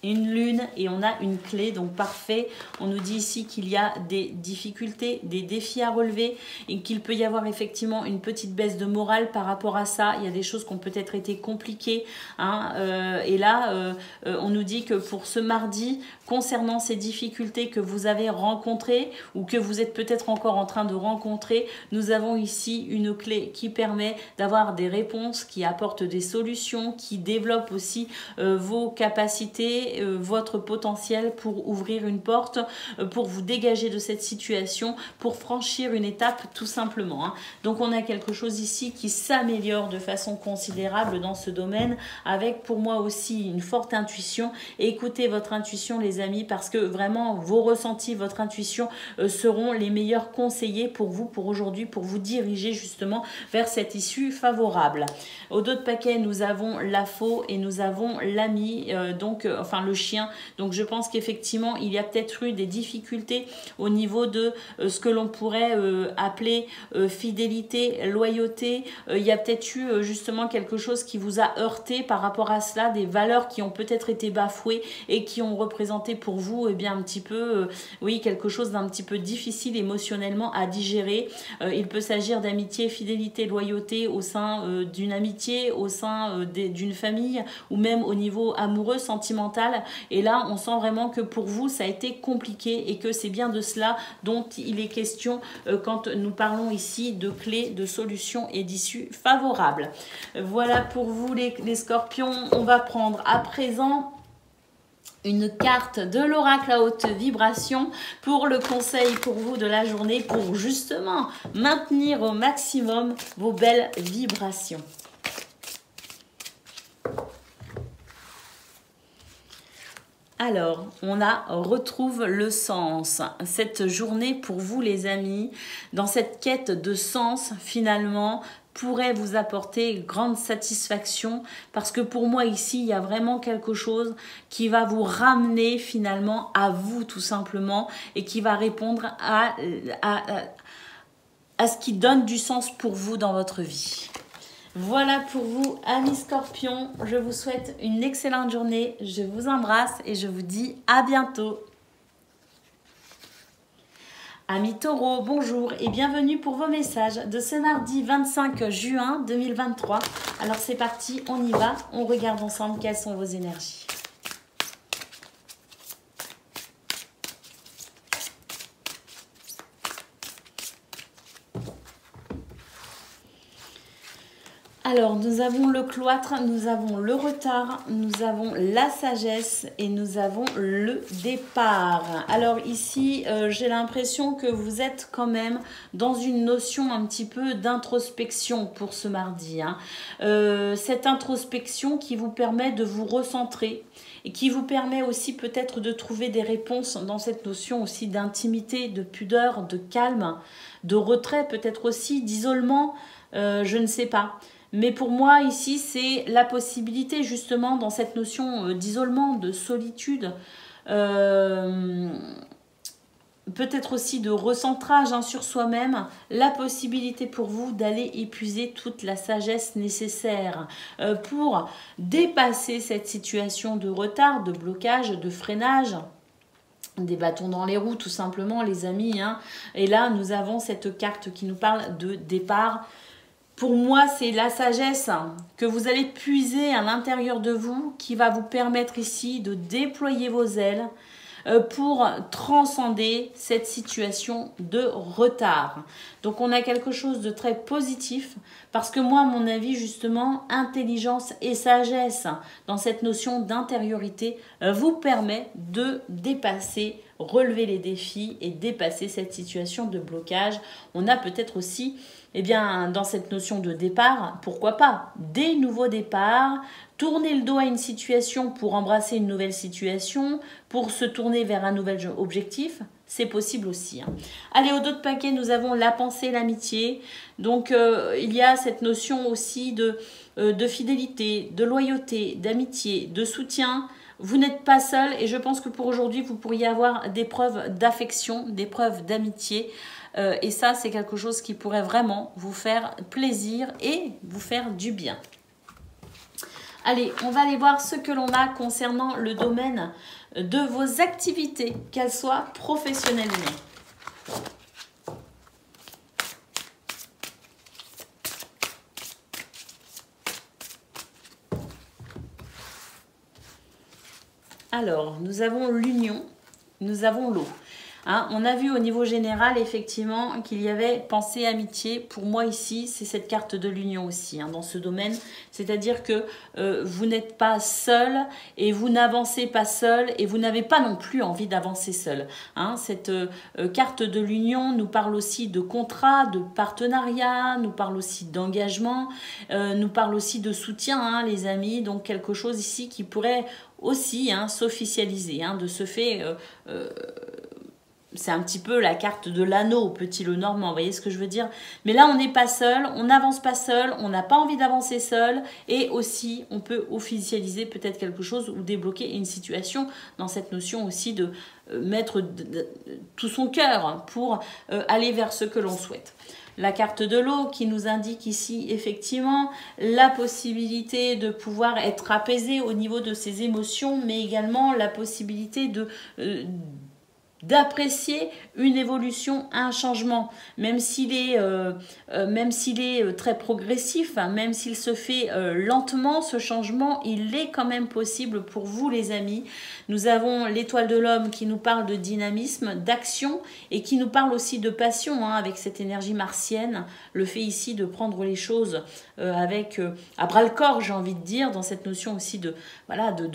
une lune et on a une clé, donc parfait. On nous dit ici qu'il y a des difficultés, des défis à relever et qu'il peut y avoir effectivement une petite baisse de morale par rapport à ça. Il y a des choses qui ont peut-être été compliquées. Hein, et là, on nous dit que pour ce mardi, concernant ces difficultés que vous avez rencontrées ou que vous êtes peut-être encore en train de rencontrer, nous avons ici une clé qui permet d'avoir des réponses, qui apporte des solutions, qui développe aussi vos capacités activer votre potentiel pour ouvrir une porte, pour vous dégager de cette situation, pour franchir une étape tout simplement. Donc on a quelque chose ici qui s'améliore de façon considérable dans ce domaine, avec pour moi aussi une forte intuition. Et écoutez votre intuition les amis, parce que vraiment vos ressentis, votre intuition seront les meilleurs conseillers pour vous, pour aujourd'hui, pour vous diriger justement vers cette issue favorable. Au dos de paquet, nous avons la faux et nous avons l'ami, enfin le chien. Donc je pense qu'effectivement il y a peut-être eu des difficultés au niveau de ce que l'on pourrait appeler fidélité, loyauté. Il y a peut-être eu justement quelque chose qui vous a heurté par rapport à cela, des valeurs qui ont peut-être été bafouées et qui ont représenté pour vous un petit peu, oui, quelque chose d'un petit peu difficile émotionnellement à digérer. Il peut s'agir d'amitié, fidélité, loyauté au sein d'une amitié, au sein d'une famille ou même au niveau amoureux, sentimental. Et là, on sent vraiment que pour vous, ça a été compliqué et que c'est bien de cela dont il est question quand nous parlons ici de clés, de solutions et d'issues favorables. Voilà pour vous les scorpions. On va prendre à présent une carte de l'oracle à haute vibration pour le conseil pour vous de la journée, pour justement maintenir au maximum vos belles vibrations. Alors, on retrouve le sens. Cette journée pour vous les amis, dans cette quête de sens finalement, pourrait vous apporter grande satisfaction, parce que pour moi ici il y a vraiment quelque chose qui va vous ramener finalement à vous tout simplement, et qui va répondre à ce qui donne du sens pour vous dans votre vie. Voilà pour vous amis scorpions, je vous souhaite une excellente journée, je vous embrasse et je vous dis à bientôt. Amis taureaux, bonjour et bienvenue pour vos messages de ce mardi 25 juin 2023. Alors c'est parti, on y va, on regarde ensemble quelles sont vos énergies. Alors, nous avons le cloître, nous avons le retard, nous avons la sagesse et nous avons le départ. Alors ici, j'ai l'impression que vous êtes quand même dans une notion un petit peu d'introspection pour ce mardi. Cette introspection qui vous permet de vous recentrer et qui vous permet aussi peut-être de trouver des réponses dans cette notion aussi d'intimité, de pudeur, de calme, de retrait peut-être aussi, d'isolement, je ne sais pas. Mais pour moi, ici, c'est la possibilité, justement, dans cette notion d'isolement, de solitude, peut-être aussi de recentrage sur soi-même, la possibilité pour vous d'aller épuiser toute la sagesse nécessaire pour dépasser cette situation de retard, de blocage, de freinage, des bâtons dans les roues, tout simplement, les amis. Et là, nous avons cette carte qui nous parle de départ. Pour moi, c'est la sagesse que vous allez puiser à l'intérieur de vous qui va vous permettre ici de déployer vos ailes pour transcender cette situation de retard. Donc on a quelque chose de très positif, parce que moi, à mon avis, justement, intelligence et sagesse dans cette notion d'intériorité vous permet de dépasser, relever les défis et dépasser cette situation de blocage. On a peut-être aussi dans cette notion de départ, pourquoi pas, des nouveaux départs, tourner le dos à une situation pour embrasser une nouvelle situation, pour se tourner vers un nouvel objectif, c'est possible aussi. Allez, au dos de paquet, nous avons la pensée, l'amitié. Donc, il y a cette notion aussi de fidélité, de loyauté, d'amitié, de soutien. Vous n'êtes pas seul et je pense que pour aujourd'hui, vous pourriez avoir des preuves d'affection, des preuves d'amitié. Et ça, c'est quelque chose qui pourrait vraiment vous faire plaisir et vous faire du bien. Allez, on va aller voir ce que l'on a concernant le domaine de vos activités, qu'elles soient professionnelles ou non. Alors, nous avons l'union, nous avons l'eau. Hein, on a vu au niveau général, effectivement, qu'il y avait pensée, amitié. Pour moi, ici, c'est cette carte de l'union aussi, hein, dans ce domaine. C'est-à-dire que vous n'êtes pas seul et vous n'avancez pas seul et vous n'avez pas non plus envie d'avancer seul. Hein, cette carte de l'union nous parle aussi de contrat, de partenariat, nous parle aussi d'engagement, nous parle aussi de soutien, hein, les amis. Donc, quelque chose ici qui pourrait aussi s'officialiser, hein, de ce fait... c'est un petit peu la carte de l'anneau, petit le normand, vous voyez ce que je veux dire? Mais là, on n'est pas seul, on n'avance pas seul, on n'a pas envie d'avancer seul. Et aussi, on peut officialiser peut-être quelque chose ou débloquer une situation dans cette notion aussi de mettre tout son cœur pour aller vers ce que l'on souhaite. La carte de l'eau qui nous indique ici effectivement la possibilité de pouvoir être apaisé au niveau de ses émotions, mais également la possibilité d'apprécier une évolution, un changement, même s'il est très progressif, hein, même s'il se fait lentement, ce changement, il est quand même possible pour vous les amis. Nous avons l'étoile de l'homme qui nous parle de dynamisme, d'action et qui nous parle aussi de passion, hein, avec cette énergie martienne, le fait ici de prendre les choses avec à bras le corps, j'ai envie de dire, dans cette notion aussi de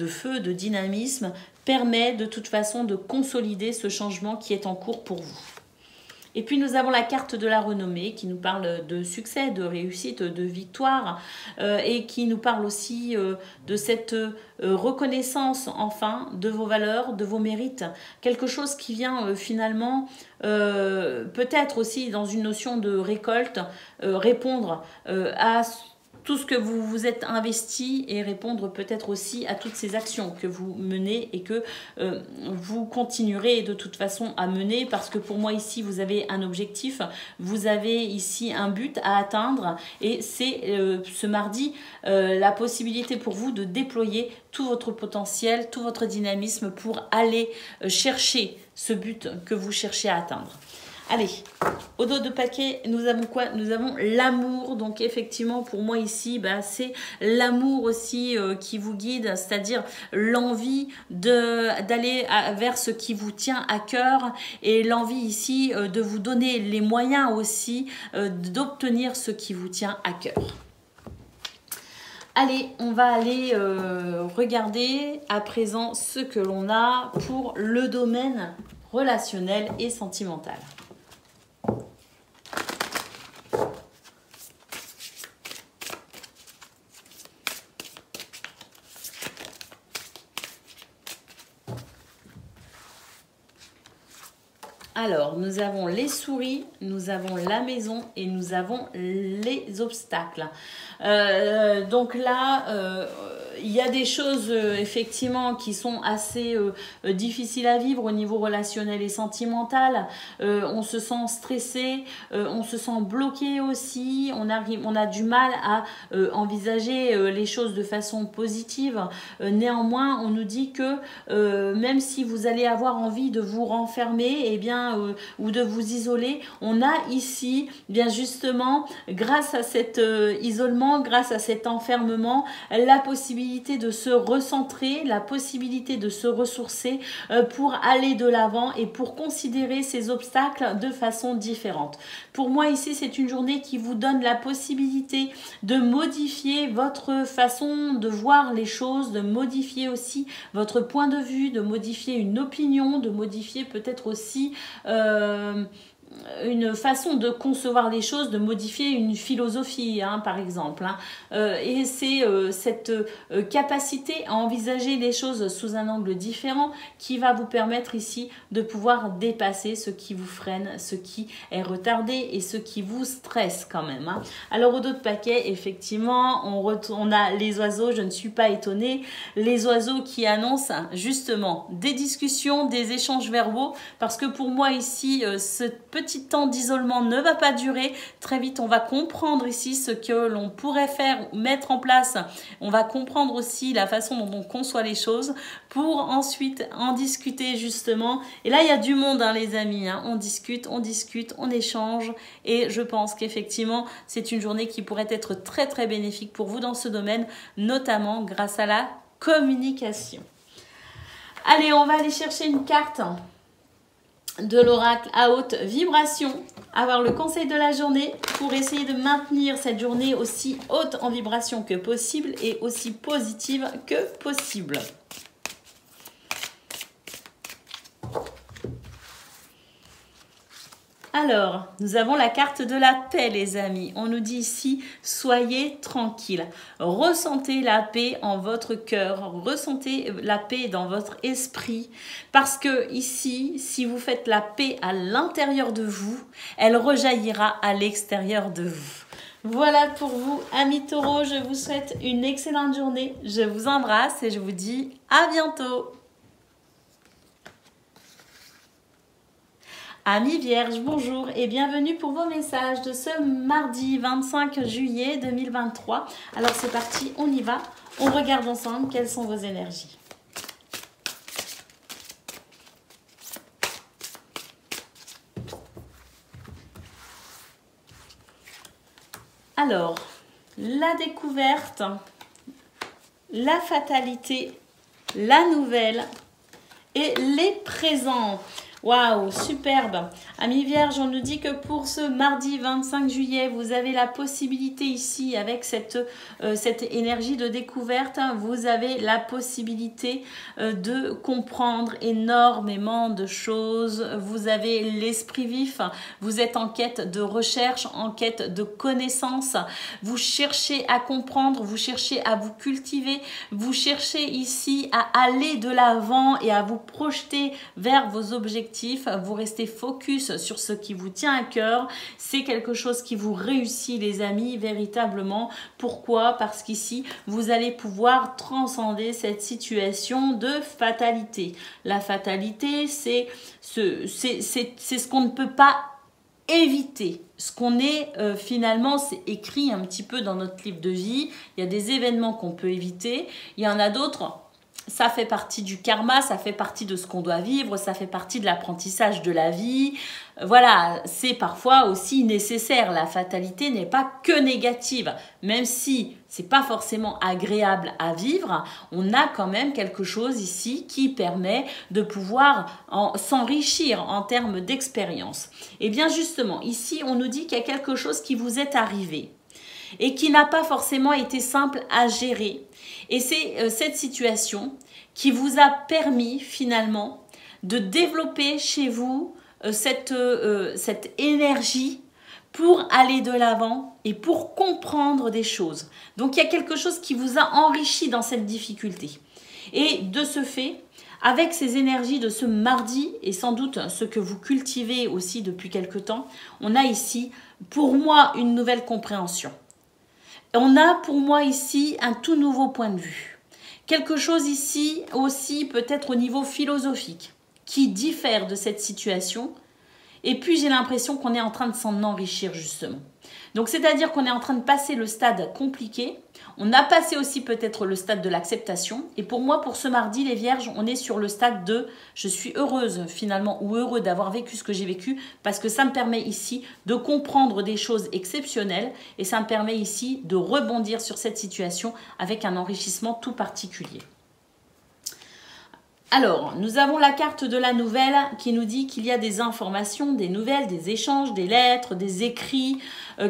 feu, de dynamisme, permet de toute façon de consolider ce changement qui est en cours pour vous. Et puis nous avons la carte de la renommée qui nous parle de succès, de réussite, de victoire et qui nous parle aussi de cette reconnaissance enfin de vos valeurs, de vos mérites. Quelque chose qui vient finalement peut-être aussi dans une notion de récolte, répondre à tout ce que vous vous êtes investi et répondre peut-être aussi à toutes ces actions que vous menez et que vous continuerez de toute façon à mener, parce que pour moi ici vous avez un objectif, vous avez ici un but à atteindre et c'est ce mardi la possibilité pour vous de déployer tout votre potentiel, tout votre dynamisme pour aller chercher ce but que vous cherchez à atteindre. Allez, au dos de paquet, nous avons quoi? Nous avons l'amour. Donc effectivement, pour moi ici, c'est l'amour aussi qui vous guide, c'est-à-dire l'envie d'aller vers ce qui vous tient à cœur et l'envie ici de vous donner les moyens aussi d'obtenir ce qui vous tient à cœur. Allez, on va aller regarder à présent ce que l'on a pour le domaine relationnel et sentimental. Alors, nous avons les souris, nous avons la maison et nous avons les obstacles. Donc là, il y a des choses effectivement qui sont assez difficiles à vivre au niveau relationnel et sentimental. On se sent stressé, on se sent bloqué aussi, on a du mal à envisager les choses de façon positive. Néanmoins, on nous dit que même si vous allez avoir envie de vous renfermer, ou de vous isoler, on a ici bien justement, grâce à cet isolement, grâce à cet enfermement, la possibilité de se recentrer, la possibilité de se ressourcer pour aller de l'avant et pour considérer ces obstacles de façon différente. Pour moi ici, c'est une journée qui vous donne la possibilité de modifier votre façon de voir les choses, de modifier aussi votre point de vue, de modifier une opinion, de modifier peut-être aussi une façon de concevoir les choses, de modifier une philosophie, par exemple. Et c'est cette capacité à envisager les choses sous un angle différent qui va vous permettre ici de pouvoir dépasser ce qui vous freine, ce qui est retardé et ce qui vous stresse quand même. Alors au dos de paquet, effectivement, on a les oiseaux, je ne suis pas étonnée, les oiseaux qui annoncent justement des discussions, des échanges verbaux, parce que pour moi ici, ce petit temps d'isolement ne va pas durer. Très vite, on va comprendre ici ce que l'on pourrait faire, mettre en place. On va comprendre aussi la façon dont on conçoit les choses pour ensuite en discuter justement. Et là, il y a du monde, les amis. On discute, on échange. Et je pense qu'effectivement, c'est une journée qui pourrait être très, très bénéfique pour vous dans ce domaine, notamment grâce à la communication. Allez, on va aller chercher une carte de l'oracle à haute vibration, avoir le conseil de la journée pour essayer de maintenir cette journée aussi haute en vibration que possible et aussi positive que possible. Alors, nous avons la carte de la paix, les amis. On nous dit ici, soyez tranquilles. Ressentez la paix en votre cœur. Ressentez la paix dans votre esprit. Parce que ici, si vous faites la paix à l'intérieur de vous, elle rejaillira à l'extérieur de vous. Voilà pour vous, amis taureaux. Je vous souhaite une excellente journée. Je vous embrasse et je vous dis à bientôt. Amis Vierges, bonjour et bienvenue pour vos messages de ce mardi 25 juillet 2023. Alors c'est parti, on y va. On regarde ensemble quelles sont vos énergies. Alors, la découverte, la fatalité, la nouvelle et les présents. Waouh, superbe. Amis Vierges, on nous dit que pour ce mardi 25 juillet, vous avez la possibilité ici, avec cette énergie de découverte, vous avez la possibilité de comprendre énormément de choses. Vous avez l'esprit vif, vous êtes en quête de recherche, en quête de connaissances. Vous cherchez à comprendre, vous cherchez à vous cultiver, vous cherchez ici à aller de l'avant et à vous projeter vers vos objectifs. Vous restez focus sur ce qui vous tient à cœur. C'est quelque chose qui vous réussit, les amis, véritablement. Pourquoi? Parce qu'ici, vous allez pouvoir transcender cette situation de fatalité. La fatalité, c'est ce qu'on ne peut pas éviter. Ce qu'on est finalement, c'est écrit un petit peu dans notre livre de vie. Il y a des événements qu'on peut éviter. Il y en a d'autres. Ça fait partie du karma, ça fait partie de ce qu'on doit vivre, ça fait partie de l'apprentissage de la vie. Voilà, c'est parfois aussi nécessaire. La fatalité n'est pas que négative. Même si c'est pas forcément agréable à vivre, on a quand même quelque chose ici qui permet de pouvoir s'enrichir en termes d'expérience. Et bien justement, ici, on nous dit qu'il y a quelque chose qui vous est arrivé et qui n'a pas forcément été simple à gérer. Et c'est cette situation qui vous a permis finalement de développer chez vous cette énergie pour aller de l'avant et pour comprendre des choses. Donc il y a quelque chose qui vous a enrichi dans cette difficulté. Et de ce fait, avec ces énergies de ce mardi, et sans doute ce que vous cultivez aussi depuis quelque temps, on a ici, pour moi, une nouvelle compréhension. On a pour moi ici un tout nouveau point de vue. Quelque chose ici aussi peut-être au niveau philosophique qui diffère de cette situation. Et puis j'ai l'impression qu'on est en train de s'en enrichir justement. Donc c'est-à-dire qu'on est en train de passer le stade compliqué. On a passé aussi peut-être le stade de l'acceptation. Et pour moi, pour ce mardi, les Vierges, on est sur le stade de « je suis heureuse finalement » ou heureux d'avoir vécu ce que j'ai vécu parce que ça me permet ici de comprendre des choses exceptionnelles et ça me permet ici de rebondir sur cette situation avec un enrichissement tout particulier. Alors, nous avons la carte de la nouvelle qui nous dit qu'il y a des informations, des nouvelles, des échanges, des lettres, des écrits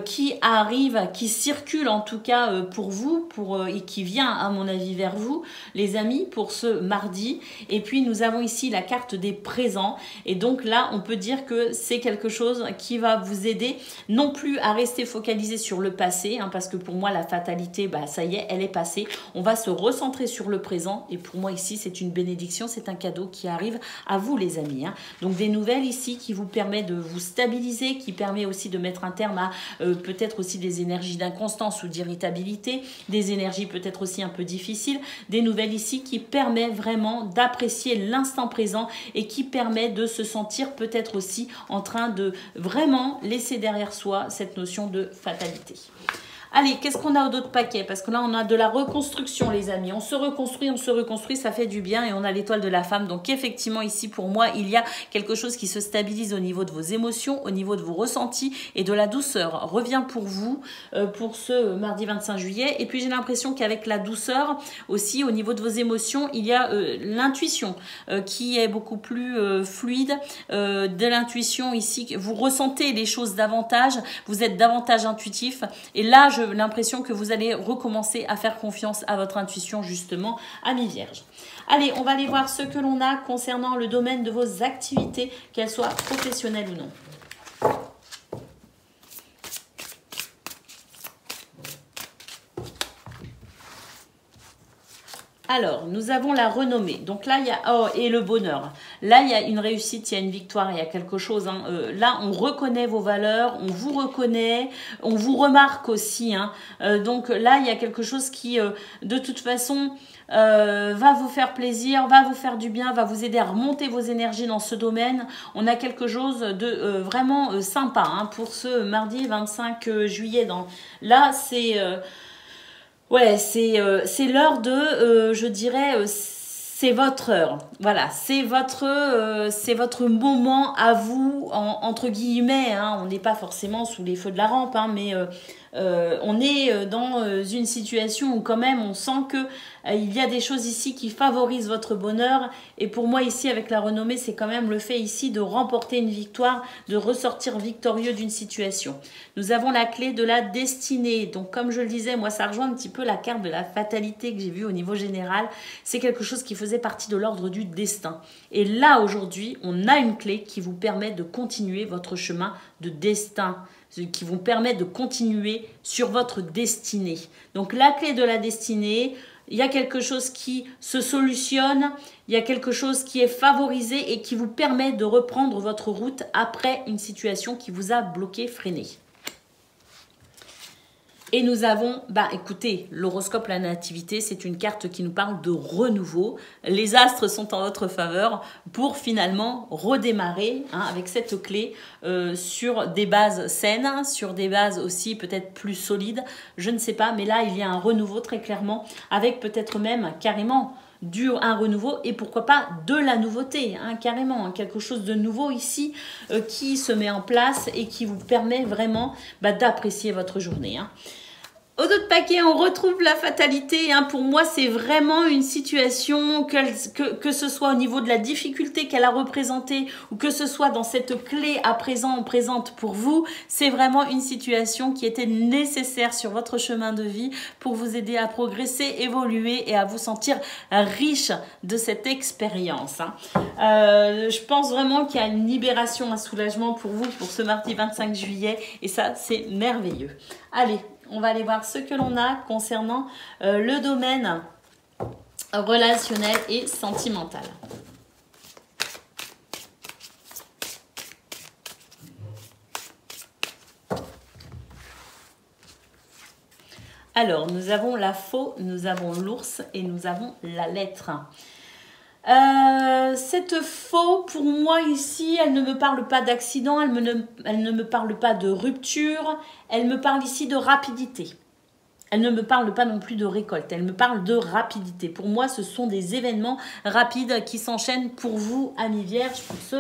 qui arrivent, qui circulent en tout cas pour vous et qui vient à mon avis vers vous, les amis, pour ce mardi. Et puis, nous avons ici la carte des présents. Et donc là, on peut dire que c'est quelque chose qui va vous aider non plus à rester focalisé sur le passé, parce que pour moi, la fatalité, ça y est, elle est passée. On va se recentrer sur le présent. Et pour moi, ici, c'est une bénédiction. C'est un cadeau qui arrive à vous les amis. Donc des nouvelles ici qui vous permet de vous stabiliser, qui permet aussi de mettre un terme à peut-être aussi des énergies d'inconstance ou d'irritabilité, des énergies peut-être aussi un peu difficiles, des nouvelles ici qui permet vraiment d'apprécier l'instant présent et qui permet de se sentir peut-être aussi en train de vraiment laisser derrière soi cette notion de fatalité. Allez, qu'est-ce qu'on a d'autres paquets? Parce que là, on a de la reconstruction, les amis. On se reconstruit, ça fait du bien. Et on a l'étoile de la femme. Donc, effectivement, ici, pour moi, il y a quelque chose qui se stabilise au niveau de vos émotions, au niveau de vos ressentis et de la douceur. Revient pour vous, pour ce mardi 25 juillet. Et puis, j'ai l'impression qu'avec la douceur, aussi, au niveau de vos émotions, il y a l'intuition qui est beaucoup plus fluide. De l'intuition ici, vous ressentez les choses davantage. Vous êtes davantage intuitif. Et là, j'ai l'impression que vous allez recommencer à faire confiance à votre intuition, justement, amis vierges. Allez, on va aller voir ce que l'on a concernant le domaine de vos activités, qu'elles soient professionnelles ou non. Alors, nous avons la renommée. Donc là, il y a... Oh, et le bonheur. Là, il y a une réussite, il y a une victoire, il y a quelque chose. Hein. Là, on reconnaît vos valeurs, on vous reconnaît, on vous remarque aussi. Hein. Donc là, il y a quelque chose qui, de toute façon, va vous faire plaisir, va vous faire du bien, va vous aider à remonter vos énergies dans ce domaine. On a quelque chose de vraiment sympa hein, pour ce mardi 25 juillet. Là, c'est... Ouais, c'est l'heure de, je dirais, c'est votre heure. Voilà, c'est votre moment à vous, entre guillemets. Hein, on n'est pas forcément sous les feux de la rampe, hein, mais on est dans une situation où quand même on sent que il y a des choses ici qui favorisent votre bonheur. Et pour moi ici avec la renommée, c'est quand même le fait ici de remporter une victoire, de ressortir victorieux d'une situation. Nous avons la clé de la destinée. Donc comme je le disais, moi ça rejoint un petit peu la carte de la fatalité que j'ai vue au niveau général. C'est quelque chose qui faisait partie de l'ordre du destin. Et là aujourd'hui, on a une clé qui vous permet de continuer votre chemin de destin, qui vont permettre de continuer sur votre destinée. Donc la clé de la destinée, il y a quelque chose qui se solutionne, il y a quelque chose qui est favorisé et qui vous permet de reprendre votre route après une situation qui vous a bloqué, freiné. Et nous avons, écoutez, l'horoscope, la nativité, c'est une carte qui nous parle de renouveau. Les astres sont en votre faveur pour finalement redémarrer hein, avec cette clé sur des bases saines, sur des bases aussi peut-être plus solides. Je ne sais pas, mais là, il y a un renouveau très clairement avec peut-être même carrément un renouveau et pourquoi pas de la nouveauté, hein, carrément, hein, quelque chose de nouveau ici qui se met en place et qui vous permet vraiment d'apprécier votre journée. Hein. Au autre paquet, on retrouve la fatalité. Hein. Pour moi, c'est vraiment une situation, que ce soit au niveau de la difficulté qu'elle a représentée ou que ce soit dans cette clé à présent présente pour vous, c'est vraiment une situation qui était nécessaire sur votre chemin de vie pour vous aider à progresser, évoluer et à vous sentir riche de cette expérience. Hein. Je pense vraiment qu'il y a une libération, un soulagement pour vous pour ce mardi 25 juillet et ça, c'est merveilleux. Allez, on va aller voir ce que l'on a concernant le domaine relationnel et sentimental. Alors, nous avons la faux, nous avons l'ours et nous avons la lettre. Cette faux, pour moi ici, elle ne me parle pas d'accident, elle ne me parle pas de rupture, elle me parle ici de rapidité. Elle ne me parle pas non plus de récolte, elle me parle de rapidité. Pour moi, ce sont des événements rapides qui s'enchaînent pour vous, amis vierges, pour ce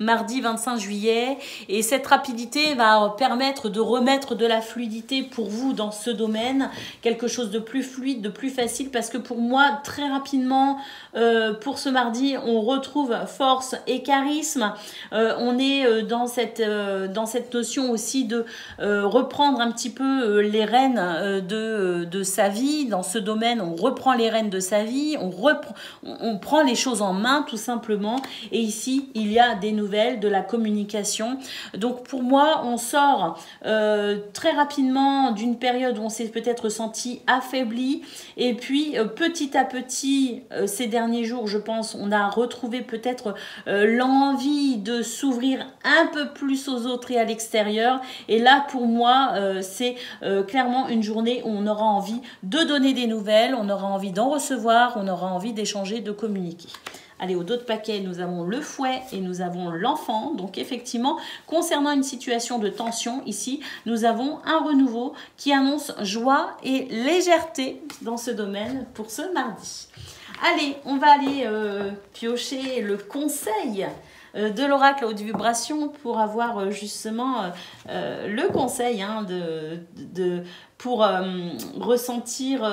mardi 25 juillet. Et cette rapidité va permettre de remettre de la fluidité pour vous dans ce domaine. Quelque chose de plus fluide, de plus facile. Parce que pour moi, très rapidement, pour ce mardi, on retrouve force et charisme. On est dans cette notion aussi de reprendre un petit peu les rênes de sa vie. Dans ce domaine, on reprend les rênes de sa vie, on prend les choses en main tout simplement. Et ici, il y a des nouvelles, de la communication. Donc pour moi, on sort très rapidement d'une période où on s'est peut-être senti affaibli. Et puis petit à petit, ces derniers jours, je pense, on a retrouvé peut-être l'envie de s'ouvrir un peu plus aux autres et à l'extérieur. Et là, pour moi, c'est clairement une journée où on aura envie de donner des nouvelles, on aura envie d'en recevoir, on aura envie d'échanger, de communiquer. Allez, au dos de paquet, nous avons le fouet et nous avons l'enfant. Donc effectivement, concernant une situation de tension, ici, nous avons un renouveau qui annonce joie et légèreté dans ce domaine pour ce mardi. Allez, on va aller piocher le conseil de l'oracle haute vibration pour avoir justement le conseil hein, pour ressentir...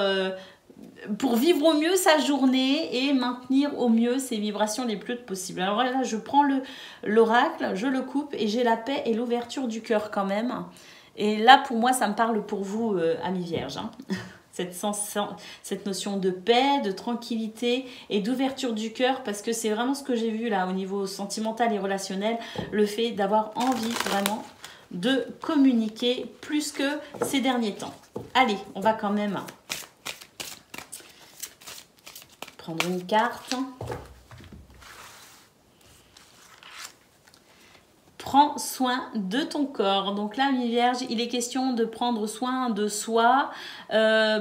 pour vivre au mieux sa journée et maintenir au mieux ses vibrations les plus hautes possibles. Alors là, je prends l'oracle, je le coupe et j'ai la paix et l'ouverture du cœur quand même. Et là, pour moi, ça me parle pour vous, amis vierges. Hein. Cette notion de paix, de tranquillité et d'ouverture du cœur, parce que c'est vraiment ce que j'ai vu là au niveau sentimental et relationnel, le fait d'avoir envie vraiment de communiquer plus que ces derniers temps. Allez, on va quand même... prendre une carte. Prends soin de ton corps. Donc là, mes vierges, il est question de prendre soin de soi.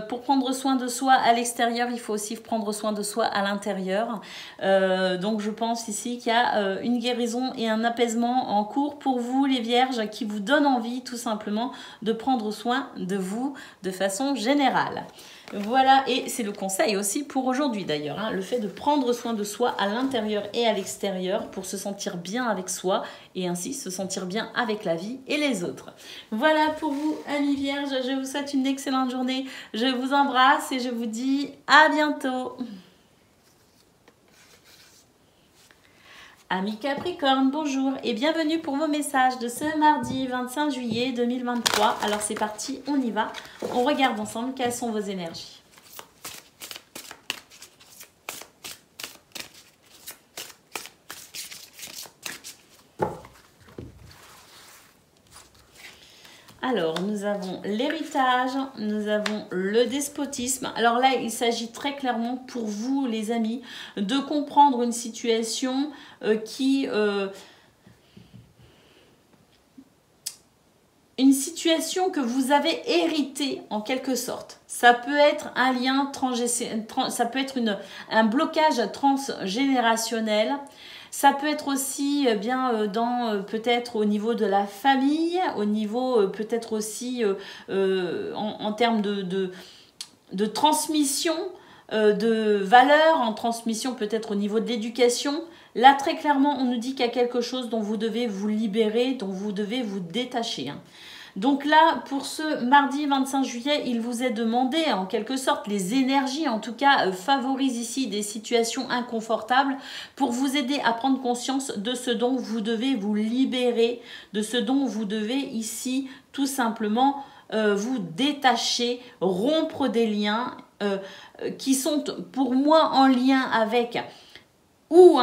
Pour prendre soin de soi à l'extérieur, il faut aussi prendre soin de soi à l'intérieur. Donc je pense ici qu'il y a une guérison et un apaisement en cours pour vous, les vierges, qui vous donnent envie tout simplement de prendre soin de vous de façon générale. Voilà, et c'est le conseil aussi pour aujourd'hui d'ailleurs, hein, le fait de prendre soin de soi à l'intérieur et à l'extérieur pour se sentir bien avec soi et ainsi se sentir bien avec la vie et les autres. Voilà pour vous, amis vierges, je vous souhaite une excellente journée, je vous embrasse et je vous dis à bientôt. Amis Capricorne, bonjour et bienvenue pour vos messages de ce mardi 25 juillet 2023. Alors c'est parti, on y va. On regarde ensemble quelles sont vos énergies. Alors, nous avons l'héritage, nous avons le despotisme. Alors là, il s'agit très clairement pour vous, les amis, de comprendre une situation une situation que vous avez héritée en quelque sorte. Ça peut être un lien ça peut être un blocage transgénérationnel. Ça peut être aussi peut-être au niveau de la famille, au niveau peut-être aussi en termes de transmission de valeurs, en transmission peut-être au niveau de l'éducation. Là, très clairement, on nous dit qu'il y a quelque chose dont vous devez vous libérer, dont vous devez vous détacher. Hein. Donc là, pour ce mardi 25 juillet, il vous est demandé, en quelque sorte, les énergies, en tout cas, favorisent ici des situations inconfortables pour vous aider à prendre conscience de ce dont vous devez vous libérer, de ce dont vous devez ici, tout simplement, vous détacher, rompre des liens qui sont, pour moi, en lien avec ou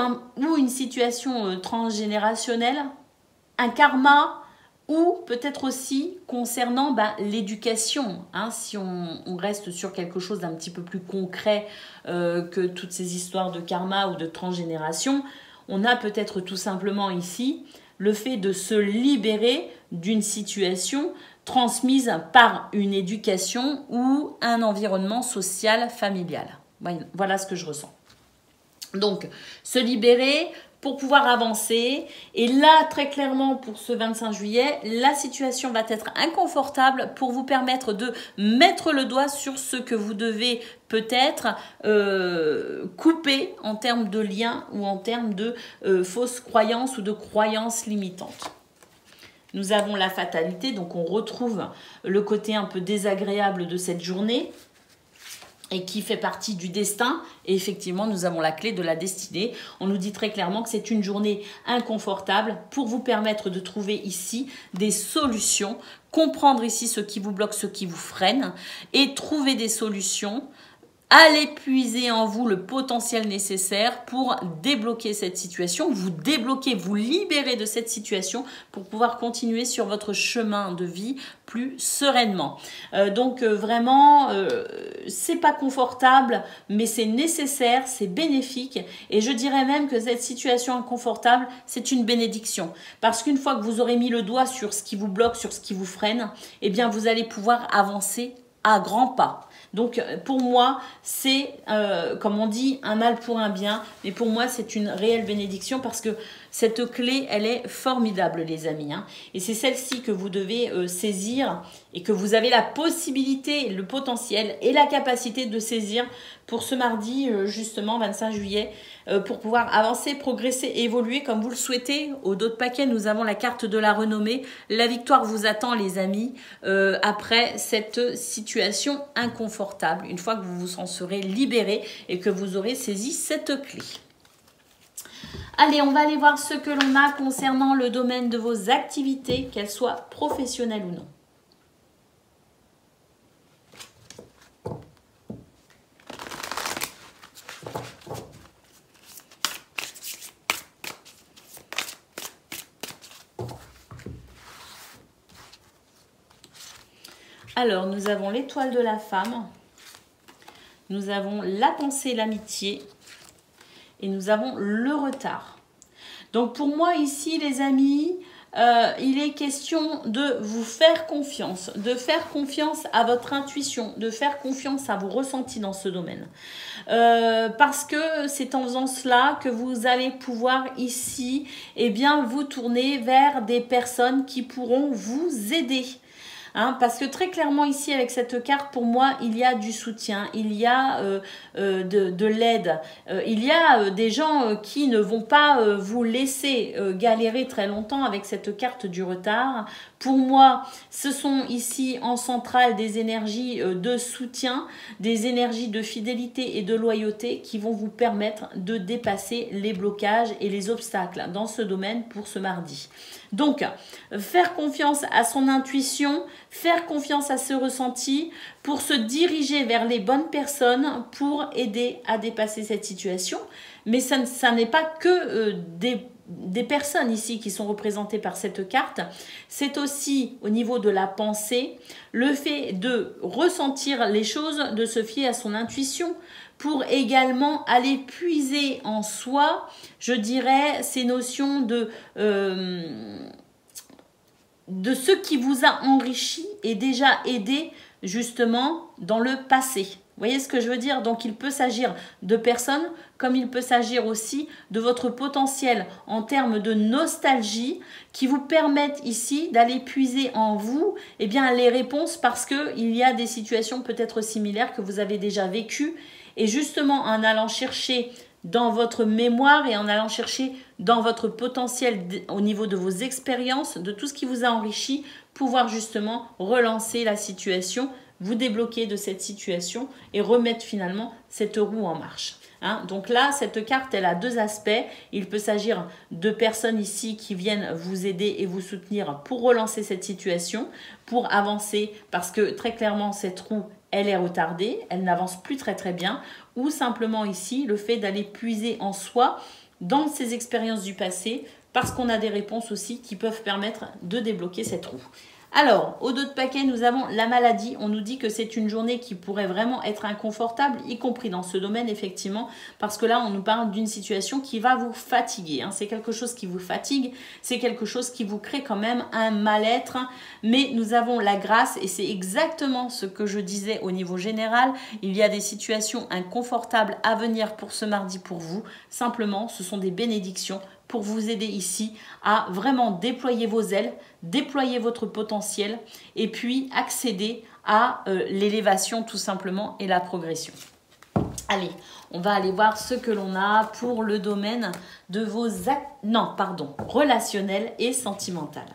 une situation transgénérationnelle, un karma, ou peut-être aussi concernant l'éducation, hein, si on reste sur quelque chose d'un petit peu plus concret que toutes ces histoires de karma ou de transgénération, on a peut-être tout simplement ici le fait de se libérer d'une situation transmise par une éducation ou un environnement social familial. Voilà ce que je ressens. Donc, se libérer pour pouvoir avancer. Et là, très clairement, pour ce 25 juillet, la situation va être inconfortable pour vous permettre de mettre le doigt sur ce que vous devez peut-être couper en termes de liens ou en termes de fausses croyances ou de croyances limitantes. Nous avons la fatalité, donc on retrouve le côté un peu désagréable de cette journée et qui fait partie du destin. Et effectivement, nous avons la clé de la destinée. On nous dit très clairement que c'est une journée inconfortable pour vous permettre de trouver ici des solutions, comprendre ici ce qui vous bloque, ce qui vous freine et trouver des solutions. Allez puiser en vous le potentiel nécessaire pour débloquer cette situation, vous débloquer, vous libérer de cette situation pour pouvoir continuer sur votre chemin de vie plus sereinement. Donc vraiment, c'est pas confortable, mais c'est nécessaire, c'est bénéfique. Et je dirais même que cette situation inconfortable, c'est une bénédiction. Parce qu'une fois que vous aurez mis le doigt sur ce qui vous bloque, sur ce qui vous freine, eh bien vous allez pouvoir avancer à grands pas. Donc pour moi, c'est, comme on dit, un mal pour un bien. Mais pour moi, c'est une réelle bénédiction parce que cette clé, elle est formidable, les amis. Hein. Et c'est celle-ci que vous devez saisir et que vous avez la possibilité, le potentiel et la capacité de saisir pour ce mardi, justement, 25 juillet, pour pouvoir avancer, progresser et évoluer comme vous le souhaitez. Au dos de paquet, nous avons la carte de la renommée. La victoire vous attend, les amis, après cette situation inconfortable, une fois que vous vous en serez libérés et que vous aurez saisi cette clé. Allez, on va aller voir ce que l'on a concernant le domaine de vos activités, qu'elles soient professionnelles ou non. Alors, nous avons l'étoile de la femme, nous avons la pensée, l'amitié, et nous avons le retard. Donc, pour moi, ici, les amis, il est question de vous faire confiance, à votre intuition, de faire confiance à vos ressentis dans ce domaine. Parce que c'est en faisant cela que vous allez pouvoir ici, eh bien, vous tourner vers des personnes qui pourront vous aider. Hein, parce que très clairement ici avec cette carte, pour moi, il y a du soutien, il y a de l'aide, il y a des gens qui ne vont pas vous laisser galérer très longtemps avec cette carte du retard. Pour moi, ce sont ici en centrale des énergies de soutien, des énergies de fidélité et de loyauté qui vont vous permettre de dépasser les blocages et les obstacles dans ce domaine pour ce mardi. Donc, faire confiance à son intuition, faire confiance à ses ressentis pour se diriger vers les bonnes personnes pour aider à dépasser cette situation. Mais ça n'est pas que des personnes ici qui sont représentées par cette carte. C'est aussi au niveau de la pensée, le fait de ressentir les choses, de se fier à son intuition pour également aller puiser en soi, je dirais, ces notions de ce qui vous a enrichi et déjà aidé justement dans le passé. Vous voyez ce que je veux dire? Donc il peut s'agir de personnes comme il peut s'agir aussi de votre potentiel en termes de nostalgie qui vous permettent ici d'aller puiser en vous eh bien, les réponses parce qu'il y a des situations peut-être similaires que vous avez déjà vécues. Et justement, en allant chercher dans votre mémoire et en allant chercher dans votre potentiel au niveau de vos expériences, de tout ce qui vous a enrichi, pouvoir justement relancer la situation, vous débloquer de cette situation et remettre finalement cette roue en marche. Hein, donc là, cette carte, elle a deux aspects. Il peut s'agir de personnes ici qui viennent vous aider et vous soutenir pour relancer cette situation, pour avancer, parce que très clairement, cette roue, elle est retardée, elle n'avance plus très bien, ou simplement ici, le fait d'aller puiser en soi dans ses expériences du passé, parce qu'on a des réponses aussi qui peuvent permettre de débloquer cette roue. Alors, au dos de paquet, nous avons la maladie. On nous dit que c'est une journée qui pourrait vraiment être inconfortable, y compris dans ce domaine, effectivement, parce que là, on nous parle d'une situation qui va vous fatiguer. Hein. C'est quelque chose qui vous fatigue, c'est quelque chose qui vous crée quand même un mal-être, mais nous avons la grâce, et c'est exactement ce que je disais au niveau général. Il y a des situations inconfortables à venir pour ce mardi pour vous. Simplement, ce sont des bénédictions pour vous aider ici à vraiment déployer vos ailes, déployer votre potentiel et puis accéder à l'élévation tout simplement et la progression. Allez, on va aller voir ce que l'on a pour le domaine de vos relationnel et sentimental.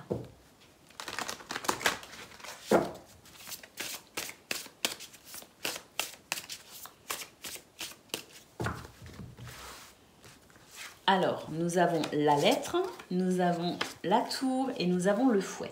Alors, nous avons la lettre, nous avons la tour et nous avons le fouet.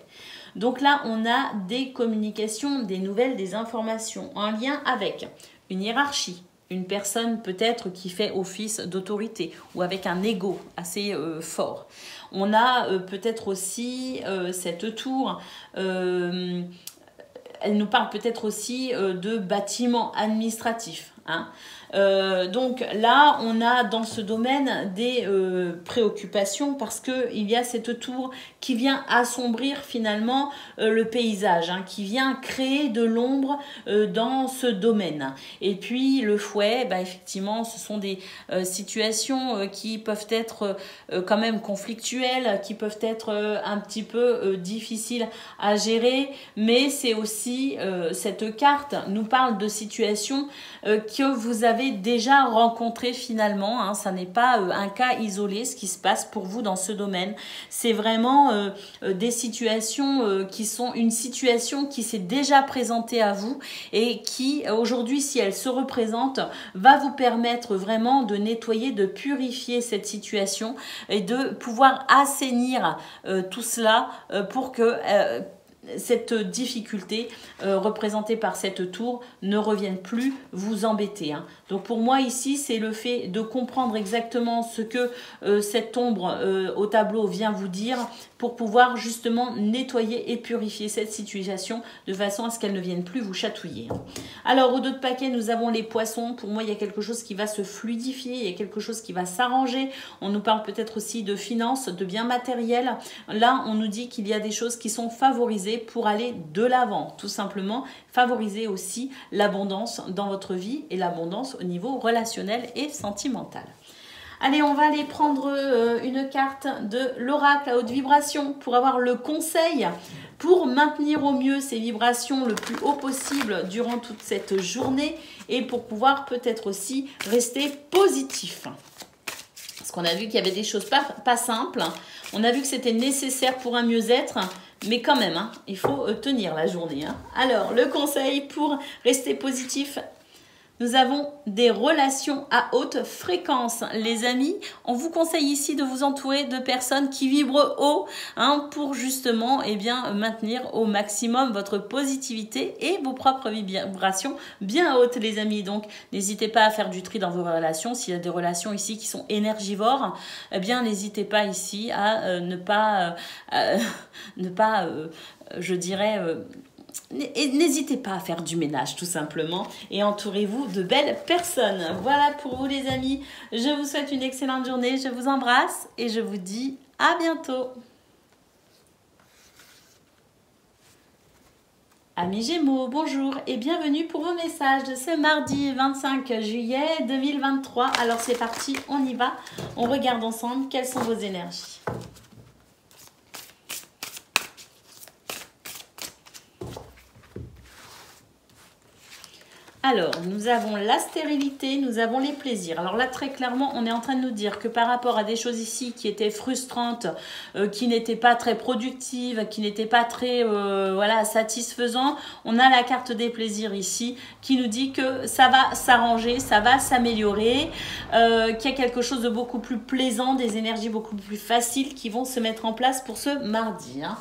Donc là, on a des communications, des nouvelles, des informations en lien avec une hiérarchie, une personne peut-être qui fait office d'autorité ou avec un ego assez fort. On a peut-être aussi cette tour, elle nous parle peut-être aussi de bâtiments administratifs. Hein. Donc là, on a dans ce domaine des préoccupations parce qu'il y a cette tour qui vient assombrir finalement le paysage, hein, qui vient créer de l'ombre dans ce domaine. Et puis le fouet, bah, effectivement, ce sont des situations qui peuvent être quand même conflictuelles, qui peuvent être un petit peu difficiles à gérer, mais c'est aussi cette carte nous parle de situations que vous avez déjà rencontrées finalement, hein. Ça n'est pas un cas isolé ce qui se passe pour vous dans ce domaine, c'est vraiment des situations qui sont une situation qui s'est déjà présentée à vous et qui aujourd'hui, si elle se représente, va vous permettre vraiment de nettoyer, de purifier cette situation et de pouvoir assainir tout cela pour que cette difficulté représentée par cette tour ne revienne plus vous embêter, hein. Donc pour moi ici, c'est le fait de comprendre exactement ce que cette ombre au tableau vient vous dire pour pouvoir justement nettoyer et purifier cette situation de façon à ce qu'elle ne vienne plus vous chatouiller. Alors au dos de paquet, nous avons les poissons. Pour moi, il y a quelque chose qui va se fluidifier, il y a quelque chose qui va s'arranger. On nous parle peut-être aussi de finances, de biens matériels. Là, on nous dit qu'il y a des choses qui sont favorisées pour aller de l'avant, tout simplement. Favoriser aussi l'abondance dans votre vie et l'abondance au niveau relationnel et sentimental. Allez, on va aller prendre une carte de l'oracle à haute vibration pour avoir le conseil pour maintenir au mieux ces vibrations le plus haut possible durant toute cette journée et pour pouvoir peut-être aussi rester positif. Parce qu'on a vu qu'il y avait des choses pas simples. On a vu que c'était nécessaire pour un mieux-être. Mais quand même, hein, il faut tenir la journée, hein. Alors, le conseil pour rester positif, nous avons des relations à haute fréquence. Les amis, on vous conseille ici de vous entourer de personnes qui vibrent haut, hein, pour justement maintenir au maximum votre positivité et vos propres vibrations bien hautes, les amis. Donc, n'hésitez pas à faire du tri dans vos relations. S'il y a des relations ici qui sont énergivores, eh bien, n'hésitez pas ici à je dirais... N'hésitez pas à faire du ménage tout simplement et entourez-vous de belles personnes. Voilà pour vous les amis, je vous souhaite une excellente journée, je vous embrasse et je vous dis à bientôt. Amis Gémeaux, bonjour et bienvenue pour vos messages de ce mardi 25 juillet 2023. Alors c'est parti, on y va, on regarde ensemble quelles sont vos énergies. Alors, nous avons la stérilité, nous avons les plaisirs. Alors là, très clairement, on est en train de nous dire que par rapport à des choses ici qui étaient frustrantes, qui n'étaient pas très productives, qui n'étaient pas très satisfaisantes, on a la carte des plaisirs ici qui nous dit que ça va s'arranger, ça va s'améliorer, qu'il y a quelque chose de beaucoup plus plaisant, des énergies beaucoup plus faciles qui vont se mettre en place pour ce mardi, hein.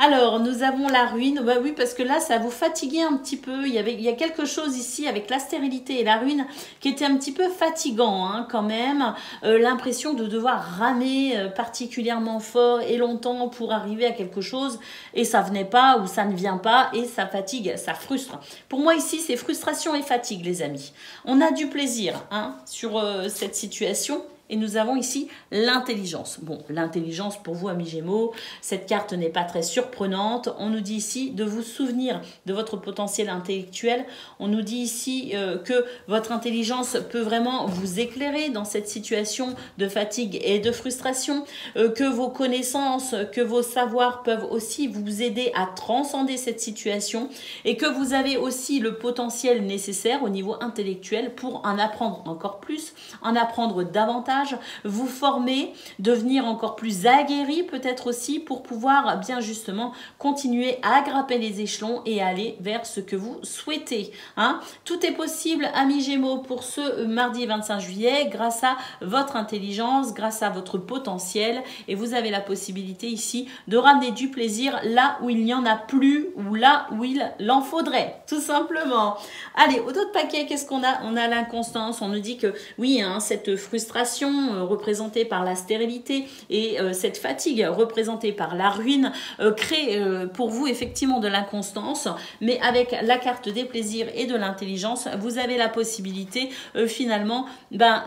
Alors, nous avons la ruine. Bah oui, parce que là, ça vous fatiguait un petit peu. Il y a quelque chose ici avec la stérilité et la ruine qui était un petit peu fatigant, hein, quand même. L'impression de devoir ramer particulièrement fort et longtemps pour arriver à quelque chose et ça venait pas ou ça ne vient pas et ça fatigue, ça frustre. Pour moi, ici, c'est frustration et fatigue, les amis. On a du plaisir, hein, sur cette situation. Et nous avons ici l'intelligence. Bon, l'intelligence pour vous, amis Gémeaux, cette carte n'est pas très surprenante. On nous dit ici de vous souvenir de votre potentiel intellectuel. On nous dit ici que votre intelligence peut vraiment vous éclairer dans cette situation de fatigue et de frustration, que vos connaissances, que vos savoirs peuvent aussi vous aider à transcender cette situation et que vous avez aussi le potentiel nécessaire au niveau intellectuel pour en apprendre encore plus, en apprendre davantage, vous former, devenir encore plus aguerri peut-être aussi pour pouvoir bien justement continuer à grimper les échelons et aller vers ce que vous souhaitez, hein. Tout est possible, amis Gémeaux, pour ce mardi 25 juillet grâce à votre intelligence, grâce à votre potentiel et vous avez la possibilité ici de ramener du plaisir là où il n'y en a plus ou là où il l'en faudrait, tout simplement. Allez, au dos de paquet, qu'est-ce qu'on a? On a l'inconstance, on nous dit que oui, hein, cette frustration dépression représentée par la stérilité et cette fatigue représentée par la ruine crée pour vous effectivement de l'inconstance, mais avec la carte des plaisirs et de l'intelligence, vous avez la possibilité finalement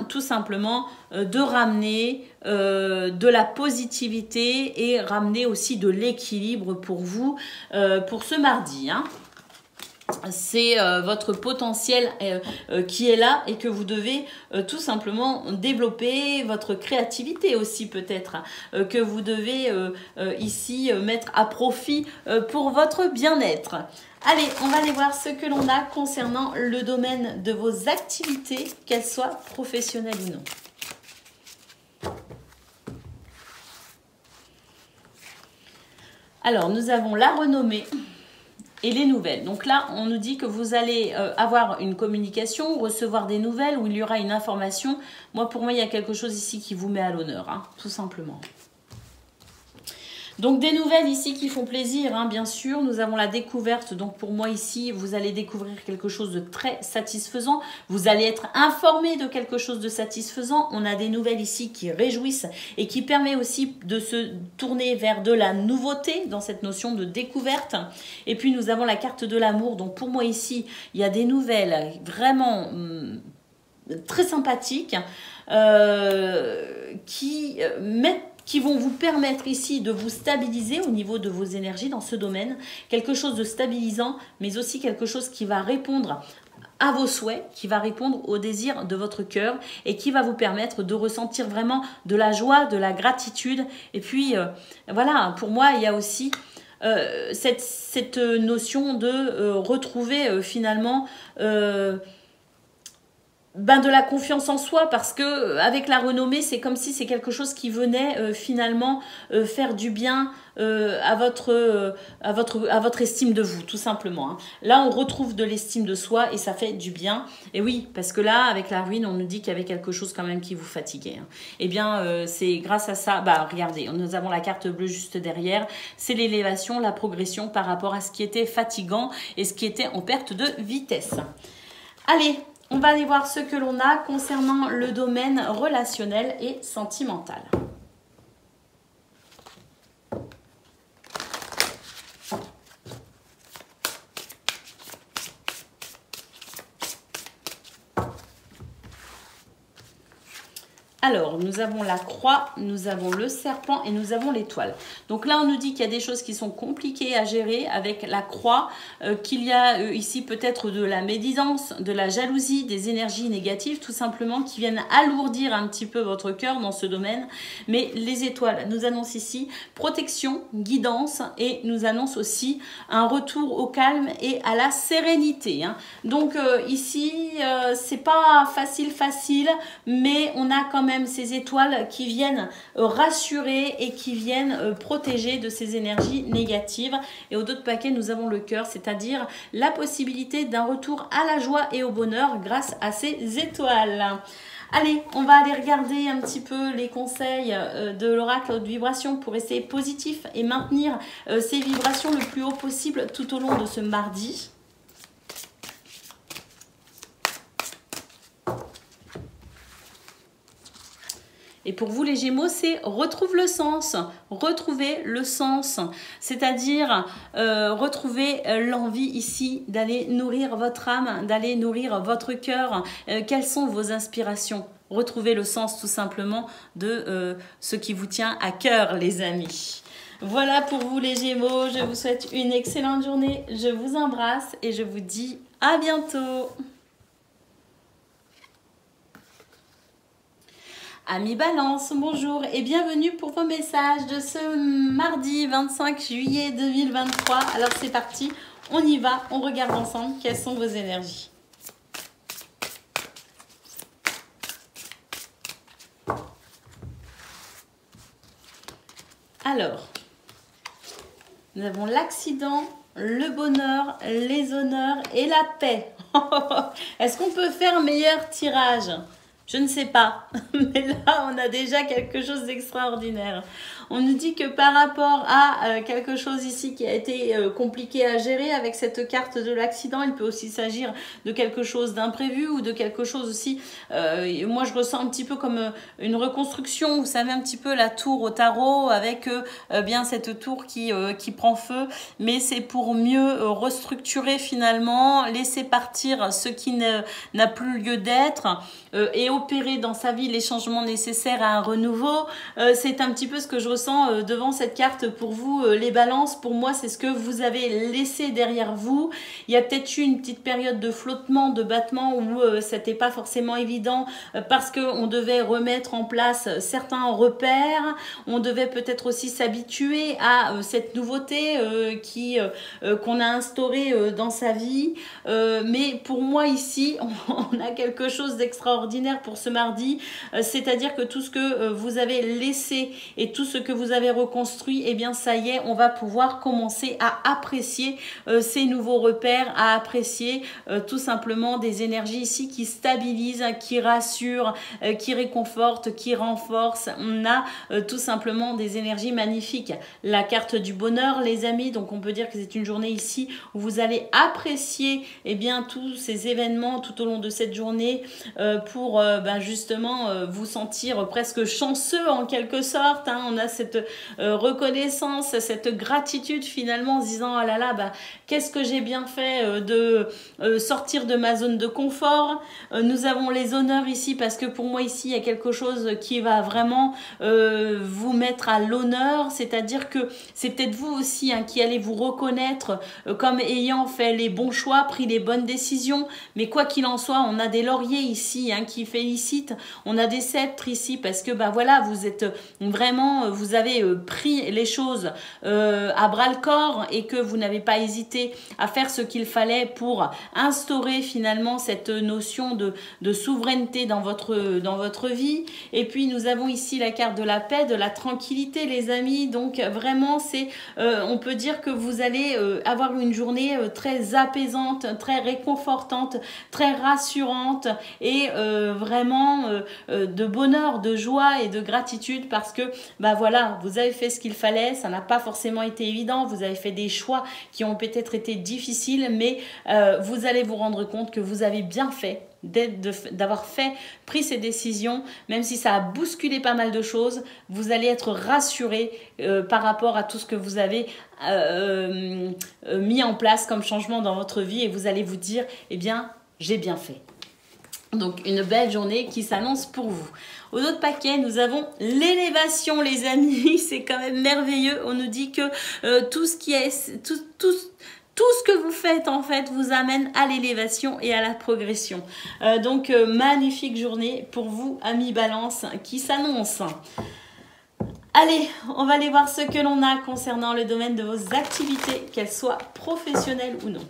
tout simplement de ramener de la positivité et ramener aussi de l'équilibre pour vous pour ce mardi, hein. C'est votre potentiel qui est là et que vous devez tout simplement développer, votre créativité aussi peut-être, que vous devez ici mettre à profit pour votre bien-être. Allez, on va aller voir ce que l'on a concernant le domaine de vos activités, qu'elles soient professionnelles ou non. Alors, nous avons la renommée et les nouvelles. Donc là, on nous dit que vous allez avoir une communication, recevoir des nouvelles où il y aura une information. Pour moi, il y a quelque chose ici qui vous met à l'honneur, hein, tout simplement. Donc des nouvelles ici qui font plaisir, hein, bien sûr. Nous avons la découverte. Donc pour moi ici, vous allez découvrir quelque chose de très satisfaisant. Vous allez être informé de quelque chose de satisfaisant. On a des nouvelles ici qui réjouissent et qui permet aussi de se tourner vers de la nouveauté dans cette notion de découverte. Et puis nous avons la carte de l'amour. Donc pour moi ici, il y a des nouvelles vraiment très sympathiques qui vont vous permettre ici de vous stabiliser au niveau de vos énergies dans ce domaine. Quelque chose de stabilisant, mais aussi quelque chose qui va répondre à vos souhaits, qui va répondre aux désirs de votre cœur et qui va vous permettre de ressentir vraiment de la joie, de la gratitude. Et puis, voilà, pour moi, il y a aussi cette notion de retrouver finalement de la confiance en soi, parce que avec la renommée, c'est comme si c'est quelque chose qui venait finalement faire du bien à votre estime de vous, tout simplement, hein. Là, on retrouve de l'estime de soi et ça fait du bien. Et oui, parce que là, avec la ruine, on nous dit qu'il y avait quelque chose quand même qui vous fatiguait, hein. Eh bien, c'est grâce à ça, regardez, nous avons la carte bleue juste derrière, c'est l'élévation, la progression par rapport à ce qui était fatigant et ce qui était en perte de vitesse. Allez, on va aller voir ce que l'on a concernant le domaine relationnel et sentimental. Alors, nous avons la croix, nous avons le serpent et nous avons l'étoile. Donc là, on nous dit qu'il y a des choses qui sont compliquées à gérer avec la croix, qu'il y a ici peut-être de la médisance, de la jalousie, des énergies négatives, tout simplement, qui viennent alourdir un petit peu votre cœur dans ce domaine. Mais les étoiles nous annoncent ici protection, guidance et nous annoncent aussi un retour au calme et à la sérénité, hein. Donc ici, c'est pas facile, mais on a quand même ces étoiles qui viennent rassurer et qui viennent protéger de ces énergies négatives. Et au dos de paquet, nous avons le cœur, c'est-à-dire la possibilité d'un retour à la joie et au bonheur grâce à ces étoiles. Allez, on va aller regarder un petit peu les conseils de l'oracle haute vibration pour rester positif et maintenir ces vibrations le plus haut possible tout au long de ce mardi. Et pour vous les Gémeaux, c'est retrouve le sens, retrouver le sens, c'est-à-dire retrouver l'envie ici d'aller nourrir votre âme, d'aller nourrir votre cœur. Quelles sont vos inspirations? Retrouvez le sens tout simplement de ce qui vous tient à cœur, les amis. Voilà pour vous les Gémeaux, je vous souhaite une excellente journée, je vous embrasse et je vous dis à bientôt. Amis Balance, bonjour et bienvenue pour vos messages de ce mardi 25 juillet 2023. Alors c'est parti, on y va, on regarde ensemble quelles sont vos énergies. Alors, nous avons l'accident, le bonheur, les honneurs et la paix. Est-ce qu'on peut faire un meilleur tirage ? Je ne sais pas, mais là, on a déjà quelque chose d'extraordinaire. On nous dit que par rapport à quelque chose ici qui a été compliqué à gérer avec cette carte de l'accident, il peut aussi s'agir de quelque chose d'imprévu ou de quelque chose aussi, moi je ressens un petit peu comme une reconstruction, vous savez un petit peu la tour au tarot avec bien cette tour qui prend feu, mais c'est pour mieux restructurer finalement, laisser partir ce qui n'a plus lieu d'être et opérer dans sa vie les changements nécessaires à un renouveau. C'est un petit peu ce que je ressens devant cette carte pour vous, les balances. Pour moi, c'est ce que vous avez laissé derrière vous. Il y a peut-être eu une petite période de flottement, de battement où c'était pas forcément évident parce qu'on devait remettre en place certains repères. On devait peut-être aussi s'habituer à cette nouveauté qu'on a instaurée dans sa vie. Mais pour moi ici, on a quelque chose d'extraordinaire pour ce mardi. C'est-à-dire que tout ce que vous avez laissé et tout ce que vous avez reconstruit, eh bien ça y est, on va pouvoir commencer à apprécier ces nouveaux repères, à apprécier tout simplement des énergies ici qui stabilisent, qui rassurent, qui réconfortent, qui renforcent. On a tout simplement des énergies magnifiques. La carte du bonheur, les amis, donc on peut dire que c'est une journée ici où vous allez apprécier eh bien tous ces événements tout au long de cette journée pour justement vous sentir presque chanceux en quelque sorte. Hein. On a cette reconnaissance, cette gratitude finalement en se disant oh là là, qu'est-ce que j'ai bien fait de sortir de ma zone de confort. Nous avons les honneurs ici parce que pour moi ici il y a quelque chose qui va vraiment vous mettre à l'honneur, c'est-à-dire que c'est peut-être vous aussi qui allez vous reconnaître comme ayant fait les bons choix, pris les bonnes décisions, mais quoi qu'il en soit, on a des lauriers ici qui félicitent, on a des sceptres ici parce que voilà, vous êtes vraiment, vous avez pris les choses à bras le corps et que vous n'avez pas hésité à faire ce qu'il fallait pour instaurer finalement cette notion de souveraineté dans votre vie. Et puis nous avons ici la carte de la paix, de la tranquillité les amis, donc vraiment c'est on peut dire que vous allez avoir une journée très apaisante, très réconfortante, très rassurante et vraiment de bonheur, de joie et de gratitude parce que voilà, vous avez fait ce qu'il fallait, ça n'a pas forcément été évident, vous avez fait des choix qui ont peut-être été difficiles, mais vous allez vous rendre compte que vous avez bien fait d'avoir pris ces décisions, même si ça a bousculé pas mal de choses, vous allez être rassuré par rapport à tout ce que vous avez mis en place comme changement dans votre vie et vous allez vous dire, eh bien, j'ai bien fait. Donc, une belle journée qui s'annonce pour vous. Au autre paquet, nous avons l'élévation, les amis. C'est quand même merveilleux. On nous dit que tout ce que vous faites, en fait, vous amène à l'élévation et à la progression. Donc, magnifique journée pour vous, amis Balance, qui s'annonce. Allez, on va aller voir ce que l'on a concernant le domaine de vos activités, qu'elles soient professionnelles ou non.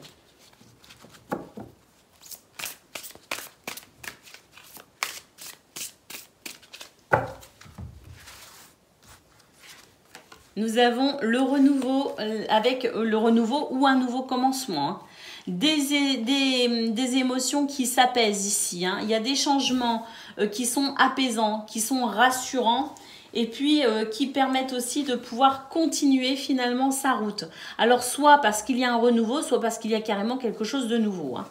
Nous avons le renouveau avec le renouveau ou un nouveau commencement. Hein. Des émotions qui s'apaisent ici. Hein. Il y a des changements qui sont apaisants, qui sont rassurants et puis qui permettent aussi de pouvoir continuer finalement sa route. Alors soit parce qu'il y a un renouveau, soit parce qu'il y a carrément quelque chose de nouveau. Hein.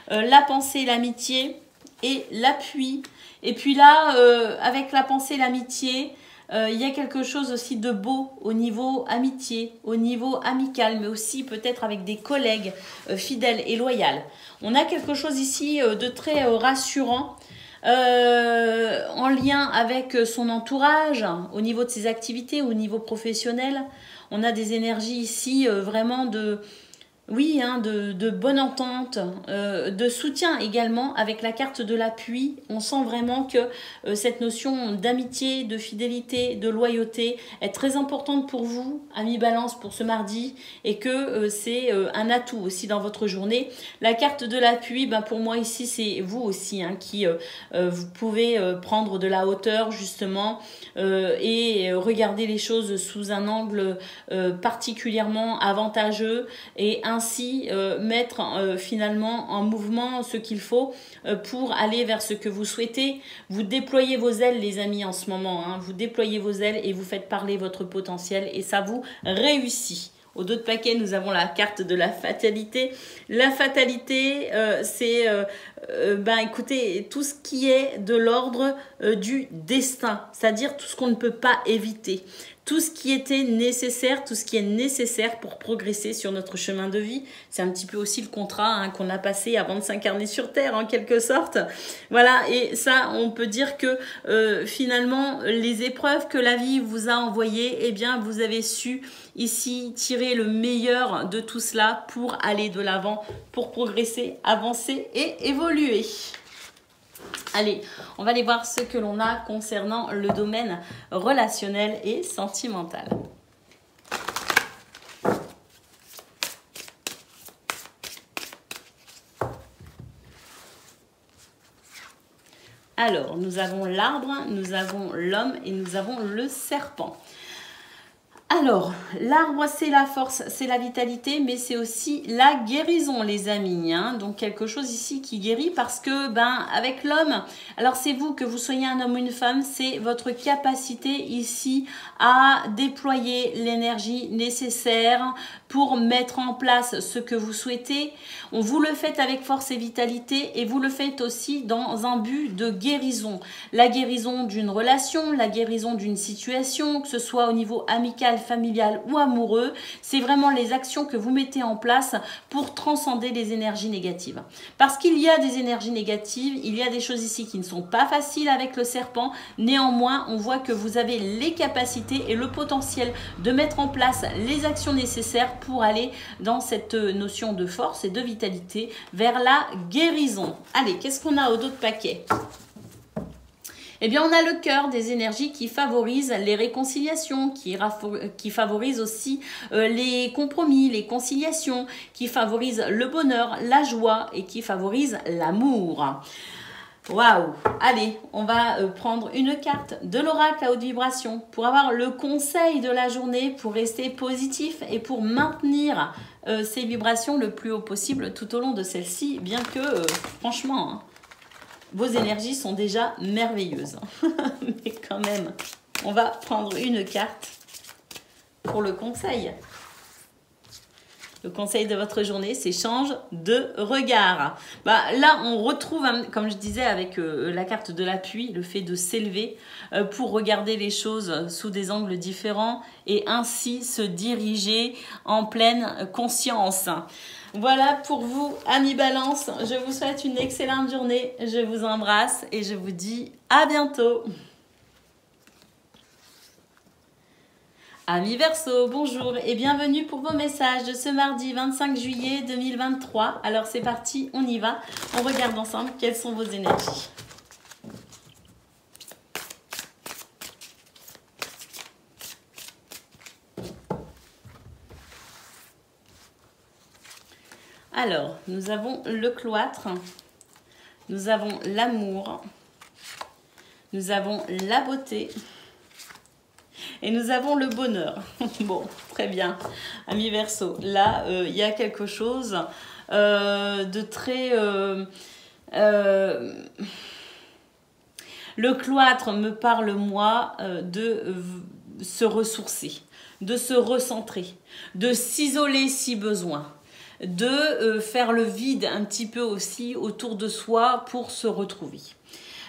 La pensée, l'amitié et l'appui. Et puis là, avec la pensée, l'amitié, il y a quelque chose aussi de beau au niveau amitié, au niveau amical, mais aussi peut-être avec des collègues fidèles et loyaux. On a quelque chose ici de très rassurant en lien avec son entourage, au niveau de ses activités, au niveau professionnel. On a des énergies ici vraiment de... Oui, hein, de bonne entente, de soutien également avec la carte de l'appui. On sent vraiment que cette notion d'amitié, de fidélité, de loyauté est très importante pour vous, amis Balance, pour ce mardi et que c'est un atout aussi dans votre journée. La carte de l'appui, pour moi ici, c'est vous aussi qui vous pouvez prendre de la hauteur justement et regarder les choses sous un angle particulièrement avantageux et ainsi mettre finalement en mouvement ce qu'il faut pour aller vers ce que vous souhaitez. Vous déployez vos ailes les amis en ce moment, hein. Vous déployez vos ailes et vous faites parler votre potentiel et ça vous réussit. Au dos de paquet, nous avons la carte de la fatalité. La fatalité, c'est, écoutez, tout ce qui est de l'ordre du destin, c'est-à-dire tout ce qu'on ne peut pas éviter. Tout ce qui était nécessaire, tout ce qui est nécessaire pour progresser sur notre chemin de vie. C'est un petit peu aussi le contrat hein, qu'on a passé avant de s'incarner sur Terre, en quelque sorte. Voilà, et ça, on peut dire que finalement, les épreuves que la vie vous a envoyées, eh bien, vous avez su ici tirer le meilleur de tout cela pour aller de l'avant, pour progresser, avancer et évoluer. Allez, on va aller voir ce que l'on a concernant le domaine relationnel et sentimental. Alors, nous avons l'arbre, nous avons l'homme et nous avons le serpent. Alors, l'arbre, c'est la force, c'est la vitalité, mais c'est aussi la guérison, les amis. Hein. Donc, quelque chose ici qui guérit parce que, avec l'homme, alors c'est vous, que vous soyez un homme ou une femme, c'est votre capacité ici à déployer l'énergie nécessaire pour mettre en place ce que vous souhaitez. Vous le faites avec force et vitalité et vous le faites aussi dans un but de guérison. La guérison d'une relation, la guérison d'une situation, que ce soit au niveau amical, familial ou amoureux, c'est vraiment les actions que vous mettez en place pour transcender les énergies négatives. Parce qu'il y a des énergies négatives, il y a des choses ici qui ne sont pas faciles avec le serpent, néanmoins on voit que vous avez les capacités et le potentiel de mettre en place les actions nécessaires pour aller dans cette notion de force et de vitalité vers la guérison. Allez, qu'est-ce qu'on a au dos de paquet ? Eh bien, on a le cœur des énergies qui favorisent les réconciliations, qui favorisent aussi les compromis, les conciliations, qui favorisent le bonheur, la joie et qui favorisent l'amour. Waouh! Allez, on va prendre une carte de l'oracle à haute vibration pour avoir le conseil de la journée, pour rester positif et pour maintenir ces vibrations le plus haut possible tout au long de celle-ci, bien que, franchement... hein, vos énergies sont déjà merveilleuses. Mais quand même, on va prendre une carte pour le conseil. Le conseil de votre journée, c'est change de regard. Là, on retrouve, comme je disais avec la carte de l'appui, le fait de s'élever pour regarder les choses sous des angles différents et ainsi se diriger en pleine conscience. Voilà pour vous, amis Balance. Je vous souhaite une excellente journée. Je vous embrasse et je vous dis à bientôt. Amis Verseau, bonjour et bienvenue pour vos messages de ce mardi 25 juillet 2023. Alors c'est parti, on y va. On regarde ensemble quelles sont vos énergies. Alors, nous avons le cloître, nous avons l'amour, nous avons la beauté et nous avons le bonheur. Bon, très bien, amis Verseau. Là, il y a quelque chose de très... le cloître me parle, moi, de se ressourcer, de se recentrer, de s'isoler si besoin, de faire le vide un petit peu aussi autour de soi pour se retrouver.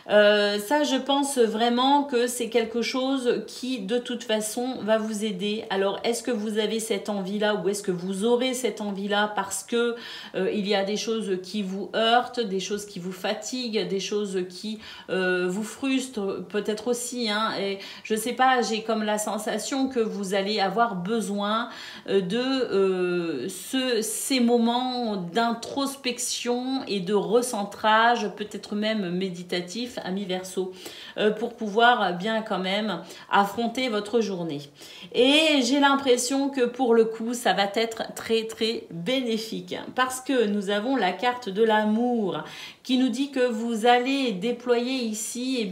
Ça, je pense vraiment que c'est quelque chose qui, de toute façon, va vous aider. Alors, est-ce que vous avez cette envie-là ou est-ce que vous aurez cette envie-là parce que il y a des choses qui vous heurtent, des choses qui vous fatiguent, des choses qui vous frustrent, peut-être aussi. Hein, et je sais pas, j'ai comme la sensation que vous allez avoir besoin de ces moments d'introspection et de recentrage, peut-être même méditatif, positif, amis Verseau, pour pouvoir bien quand même affronter votre journée. Et j'ai l'impression que pour le coup, ça va être très très bénéfique parce que nous avons la carte de l'amour qui nous dit que vous allez déployer ici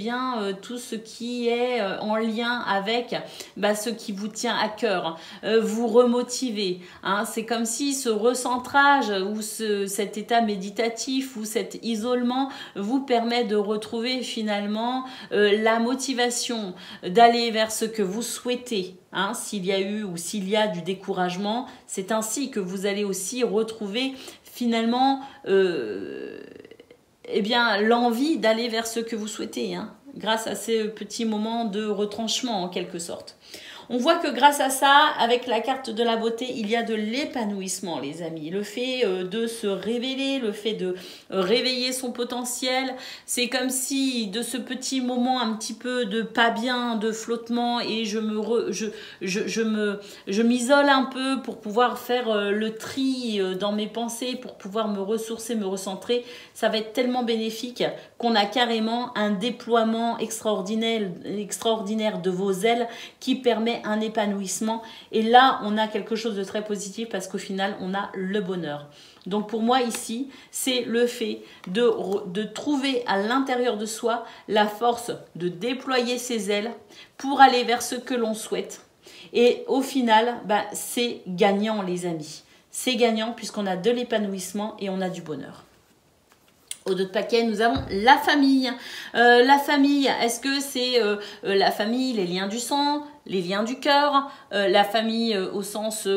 tout ce qui est en lien avec ce qui vous tient à cœur, vous remotiver. Hein. C'est comme si ce recentrage ou cet état méditatif ou cet isolement vous permet de retrouver finalement la motivation d'aller vers ce que vous souhaitez. Hein, s'il y a eu ou s'il y a du découragement, c'est ainsi que vous allez aussi retrouver finalement l'envie d'aller vers ce que vous souhaitez, hein, grâce à ces petits moments de retranchement en quelque sorte. On voit que grâce à ça, avec la carte de la beauté, il y a de l'épanouissement, les amis. Le fait de se révéler, le fait de réveiller son potentiel, c'est comme si de ce petit moment un petit peu de pas bien, de flottement, et je m'isole un peu pour pouvoir faire le tri dans mes pensées, pour pouvoir me ressourcer, me recentrer. Ça va être tellement bénéfique qu'on a carrément un déploiement extraordinaire de vos ailes qui permet un épanouissement. Et là, on a quelque chose de très positif parce qu'au final, on a le bonheur. Donc pour moi ici, c'est le fait de trouver à l'intérieur de soi la force de déployer ses ailes pour aller vers ce que l'on souhaite. Et au final, c'est gagnant les amis. C'est gagnant puisqu'on a de l'épanouissement et on a du bonheur. Au dos de paquet, nous avons la famille. La famille, est-ce que c'est la famille, les liens du sang, les liens du cœur, la famille au sens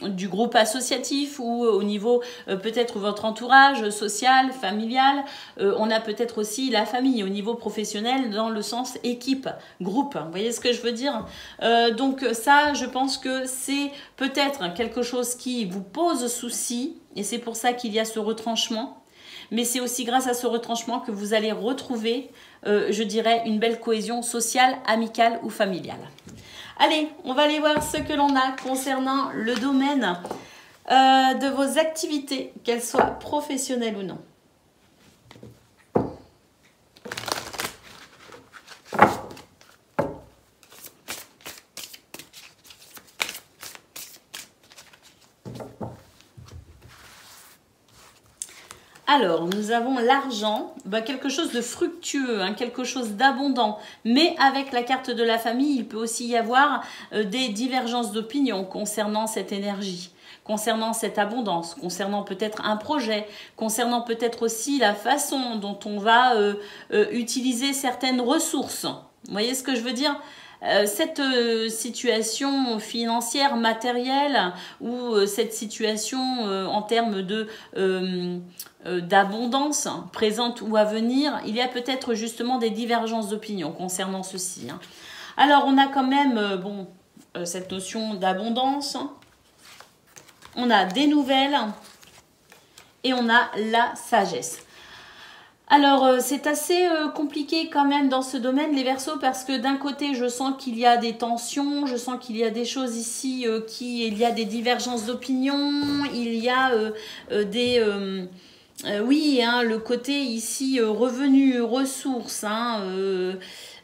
du groupe associatif ou au niveau peut-être votre entourage social, familial. On a peut-être aussi la famille au niveau professionnel dans le sens équipe, groupe. Vous voyez ce que je veux dire? Donc ça, je pense que c'est peut-être quelque chose qui vous pose souci et c'est pour ça qu'il y a ce retranchement. Mais c'est aussi grâce à ce retranchement que vous allez retrouver, je dirais, une belle cohésion sociale, amicale ou familiale. Allez, on va aller voir ce que l'on a concernant le domaine de vos activités, qu'elles soient professionnelles ou non. Alors, nous avons l'argent, quelque chose de fructueux, hein, quelque chose d'abondant. Mais avec la carte de la famille, il peut aussi y avoir des divergences d'opinion concernant cette énergie, concernant cette abondance, concernant peut-être un projet, concernant peut-être aussi la façon dont on va utiliser certaines ressources. Vous voyez ce que je veux dire ? Cette situation financière, matérielle ou cette situation en termes d'abondance présente ou à venir, il y a peut-être justement des divergences d'opinion concernant ceci. Hein. Alors on a quand même cette notion d'abondance, on a des nouvelles et on a la sagesse. Alors, c'est assez compliqué quand même dans ce domaine, les Verseaux, parce que d'un côté, je sens qu'il y a des tensions, je sens qu'il y a des choses ici, il y a des divergences d'opinion, il y a le côté ici revenu, ressources,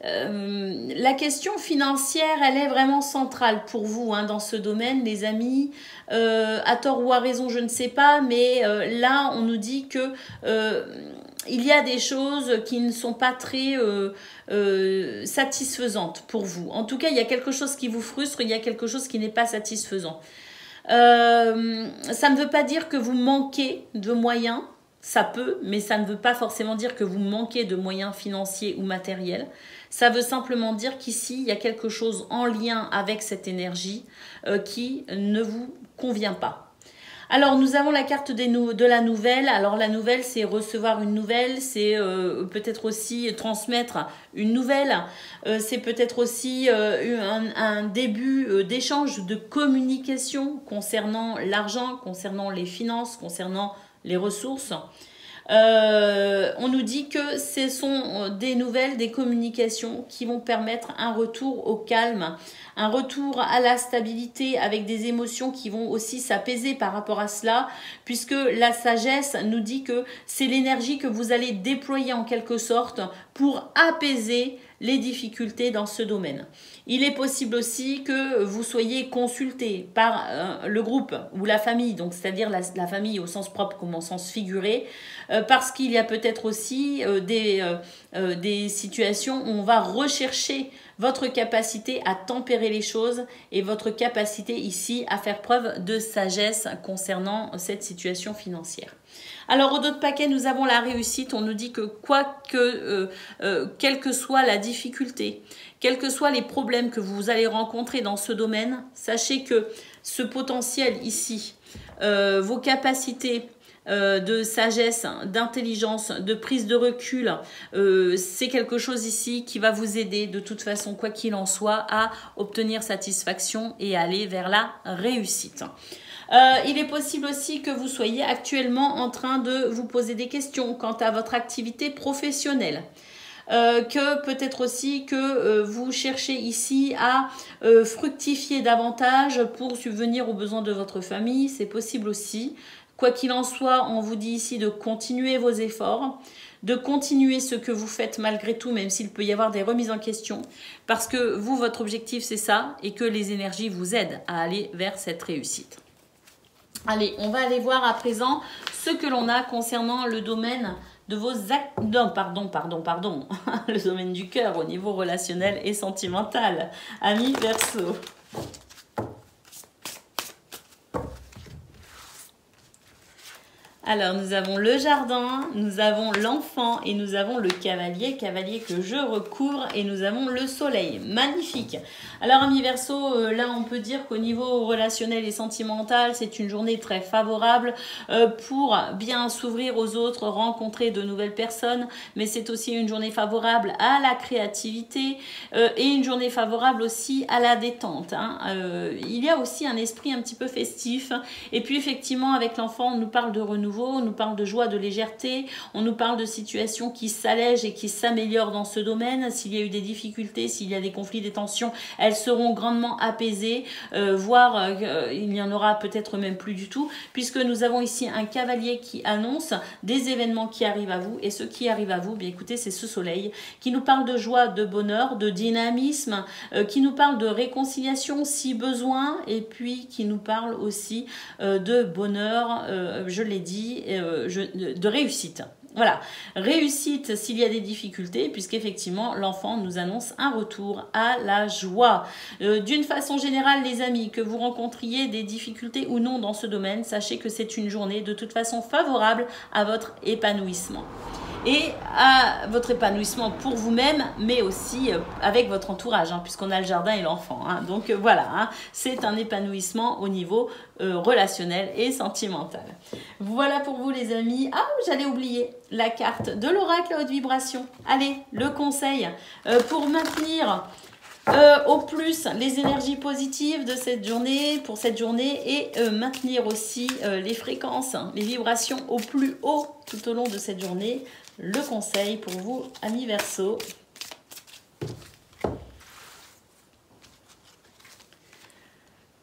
la question financière, elle est vraiment centrale pour vous dans ce domaine, les amis. À tort ou à raison, je ne sais pas, mais là, on nous dit que il y a des choses qui ne sont pas très satisfaisantes pour vous. En tout cas, il y a quelque chose qui vous frustre, il y a quelque chose qui n'est pas satisfaisant. Ça ne veut pas dire que vous manquez de moyens, ça peut, mais ça ne veut pas forcément dire que vous manquez de moyens financiers ou matériels. Ça veut simplement dire qu'ici, il y a quelque chose en lien avec cette énergie qui ne vous convient pas. Alors, nous avons la carte de la nouvelle. Alors, la nouvelle, c'est recevoir une nouvelle, c'est peut-être aussi transmettre une nouvelle. C'est peut-être aussi un début d'échange, de communication concernant l'argent, concernant les finances, concernant les ressources. On nous dit que ce sont des nouvelles, des communications qui vont permettre un retour au calme, un retour à la stabilité avec des émotions qui vont aussi s'apaiser par rapport à cela, puisque la sagesse nous dit que c'est l'énergie que vous allez déployer en quelque sorte pour apaiser les difficultés dans ce domaine. Il est possible aussi que vous soyez consulté par le groupe ou la famille, donc c'est-à-dire la famille au sens propre comme au sens figuré, parce qu'il y a peut-être aussi des situations où on va rechercher votre capacité à tempérer les choses et votre capacité ici à faire preuve de sagesse concernant cette situation financière. Alors, au dos de paquet, nous avons la réussite. On nous dit que quelle que soit la difficulté, quels que soient les problèmes que vous allez rencontrer dans ce domaine, sachez que ce potentiel ici, vos capacités de sagesse, d'intelligence, de prise de recul, c'est quelque chose ici qui va vous aider de toute façon, quoi qu'il en soit, à obtenir satisfaction et aller vers la réussite. Il est possible aussi que vous soyez actuellement en train de vous poser des questions quant à votre activité professionnelle. Que peut-être aussi que vous cherchez ici à fructifier davantage pour subvenir aux besoins de votre famille, c'est possible aussi. Quoi qu'il en soit, on vous dit ici de continuer vos efforts, de continuer ce que vous faites malgré tout, même s'il peut y avoir des remises en question, parce que vous, votre objectif, c'est ça, et que les énergies vous aident à aller vers cette réussite. Allez, on va aller voir à présent ce que l'on a concernant le domaine de vos actes. Non, pardon. Le domaine du cœur au niveau relationnel et sentimental. Amis Verseau. Alors, nous avons le jardin, nous avons l'enfant et nous avons le cavalier que je recouvre et nous avons le soleil. Magnifique. Alors, amis Verseau, là, on peut dire qu'au niveau relationnel et sentimental, c'est une journée très favorable pour bien s'ouvrir aux autres, rencontrer de nouvelles personnes, mais c'est aussi une journée favorable à la créativité et une journée favorable aussi à la détente. Il y a aussi un esprit un petit peu festif et puis effectivement, avec l'enfant, on nous parle de renouveau. On nous parle de joie, de légèreté, on nous parle de situations qui s'allègent et qui s'améliorent dans ce domaine. S'il y a eu des difficultés, s'il y a des conflits, des tensions, elles seront grandement apaisées, voire il n'y en aura peut-être même plus du tout, puisque nous avons ici un cavalier qui annonce des événements qui arrivent à vous, et ce qui arrive à vous, bien écoutez, c'est ce soleil qui nous parle de joie, de bonheur, de dynamisme, qui nous parle de réconciliation si besoin, et puis qui nous parle aussi de bonheur, je l'ai dit, de réussite. Voilà, réussite s'il y a des difficultés, puisqu'effectivement, l'enfant nous annonce un retour à la joie. D'une façon générale, les amis, que vous rencontriez des difficultés ou non dans ce domaine, sachez que c'est une journée de toute façon favorable à votre épanouissement. Et à votre épanouissement pour vous-même, mais aussi avec votre entourage, puisqu'on a le jardin et l'enfant. Donc voilà, c'est un épanouissement au niveau relationnel et sentimental. Voilà pour vous les amis. Ah, j'allais oublier la carte de l'oracle à haute vibration. Allez, le conseil pour maintenir au plus les énergies positives de cette journée, pour cette journée, et maintenir aussi les fréquences, les vibrations au plus haut tout au long de cette journée. Le conseil pour vous, amis Verseau.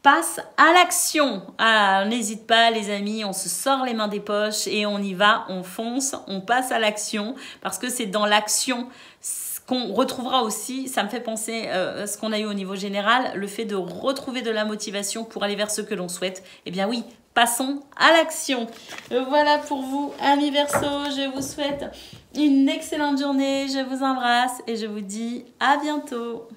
Passe à l'action. Ah, n'hésite pas les amis, on se sort les mains des poches et on y va, on fonce, on passe à l'action, parce que c'est dans l'action qu'on retrouvera aussi, ça me fait penser à ce qu'on a eu au niveau général, le fait de retrouver de la motivation pour aller vers ce que l'on souhaite. Eh bien oui, passons à l'action. Voilà pour vous, amis Verseau, je vous souhaite une excellente journée, je vous embrasse et je vous dis à bientôt.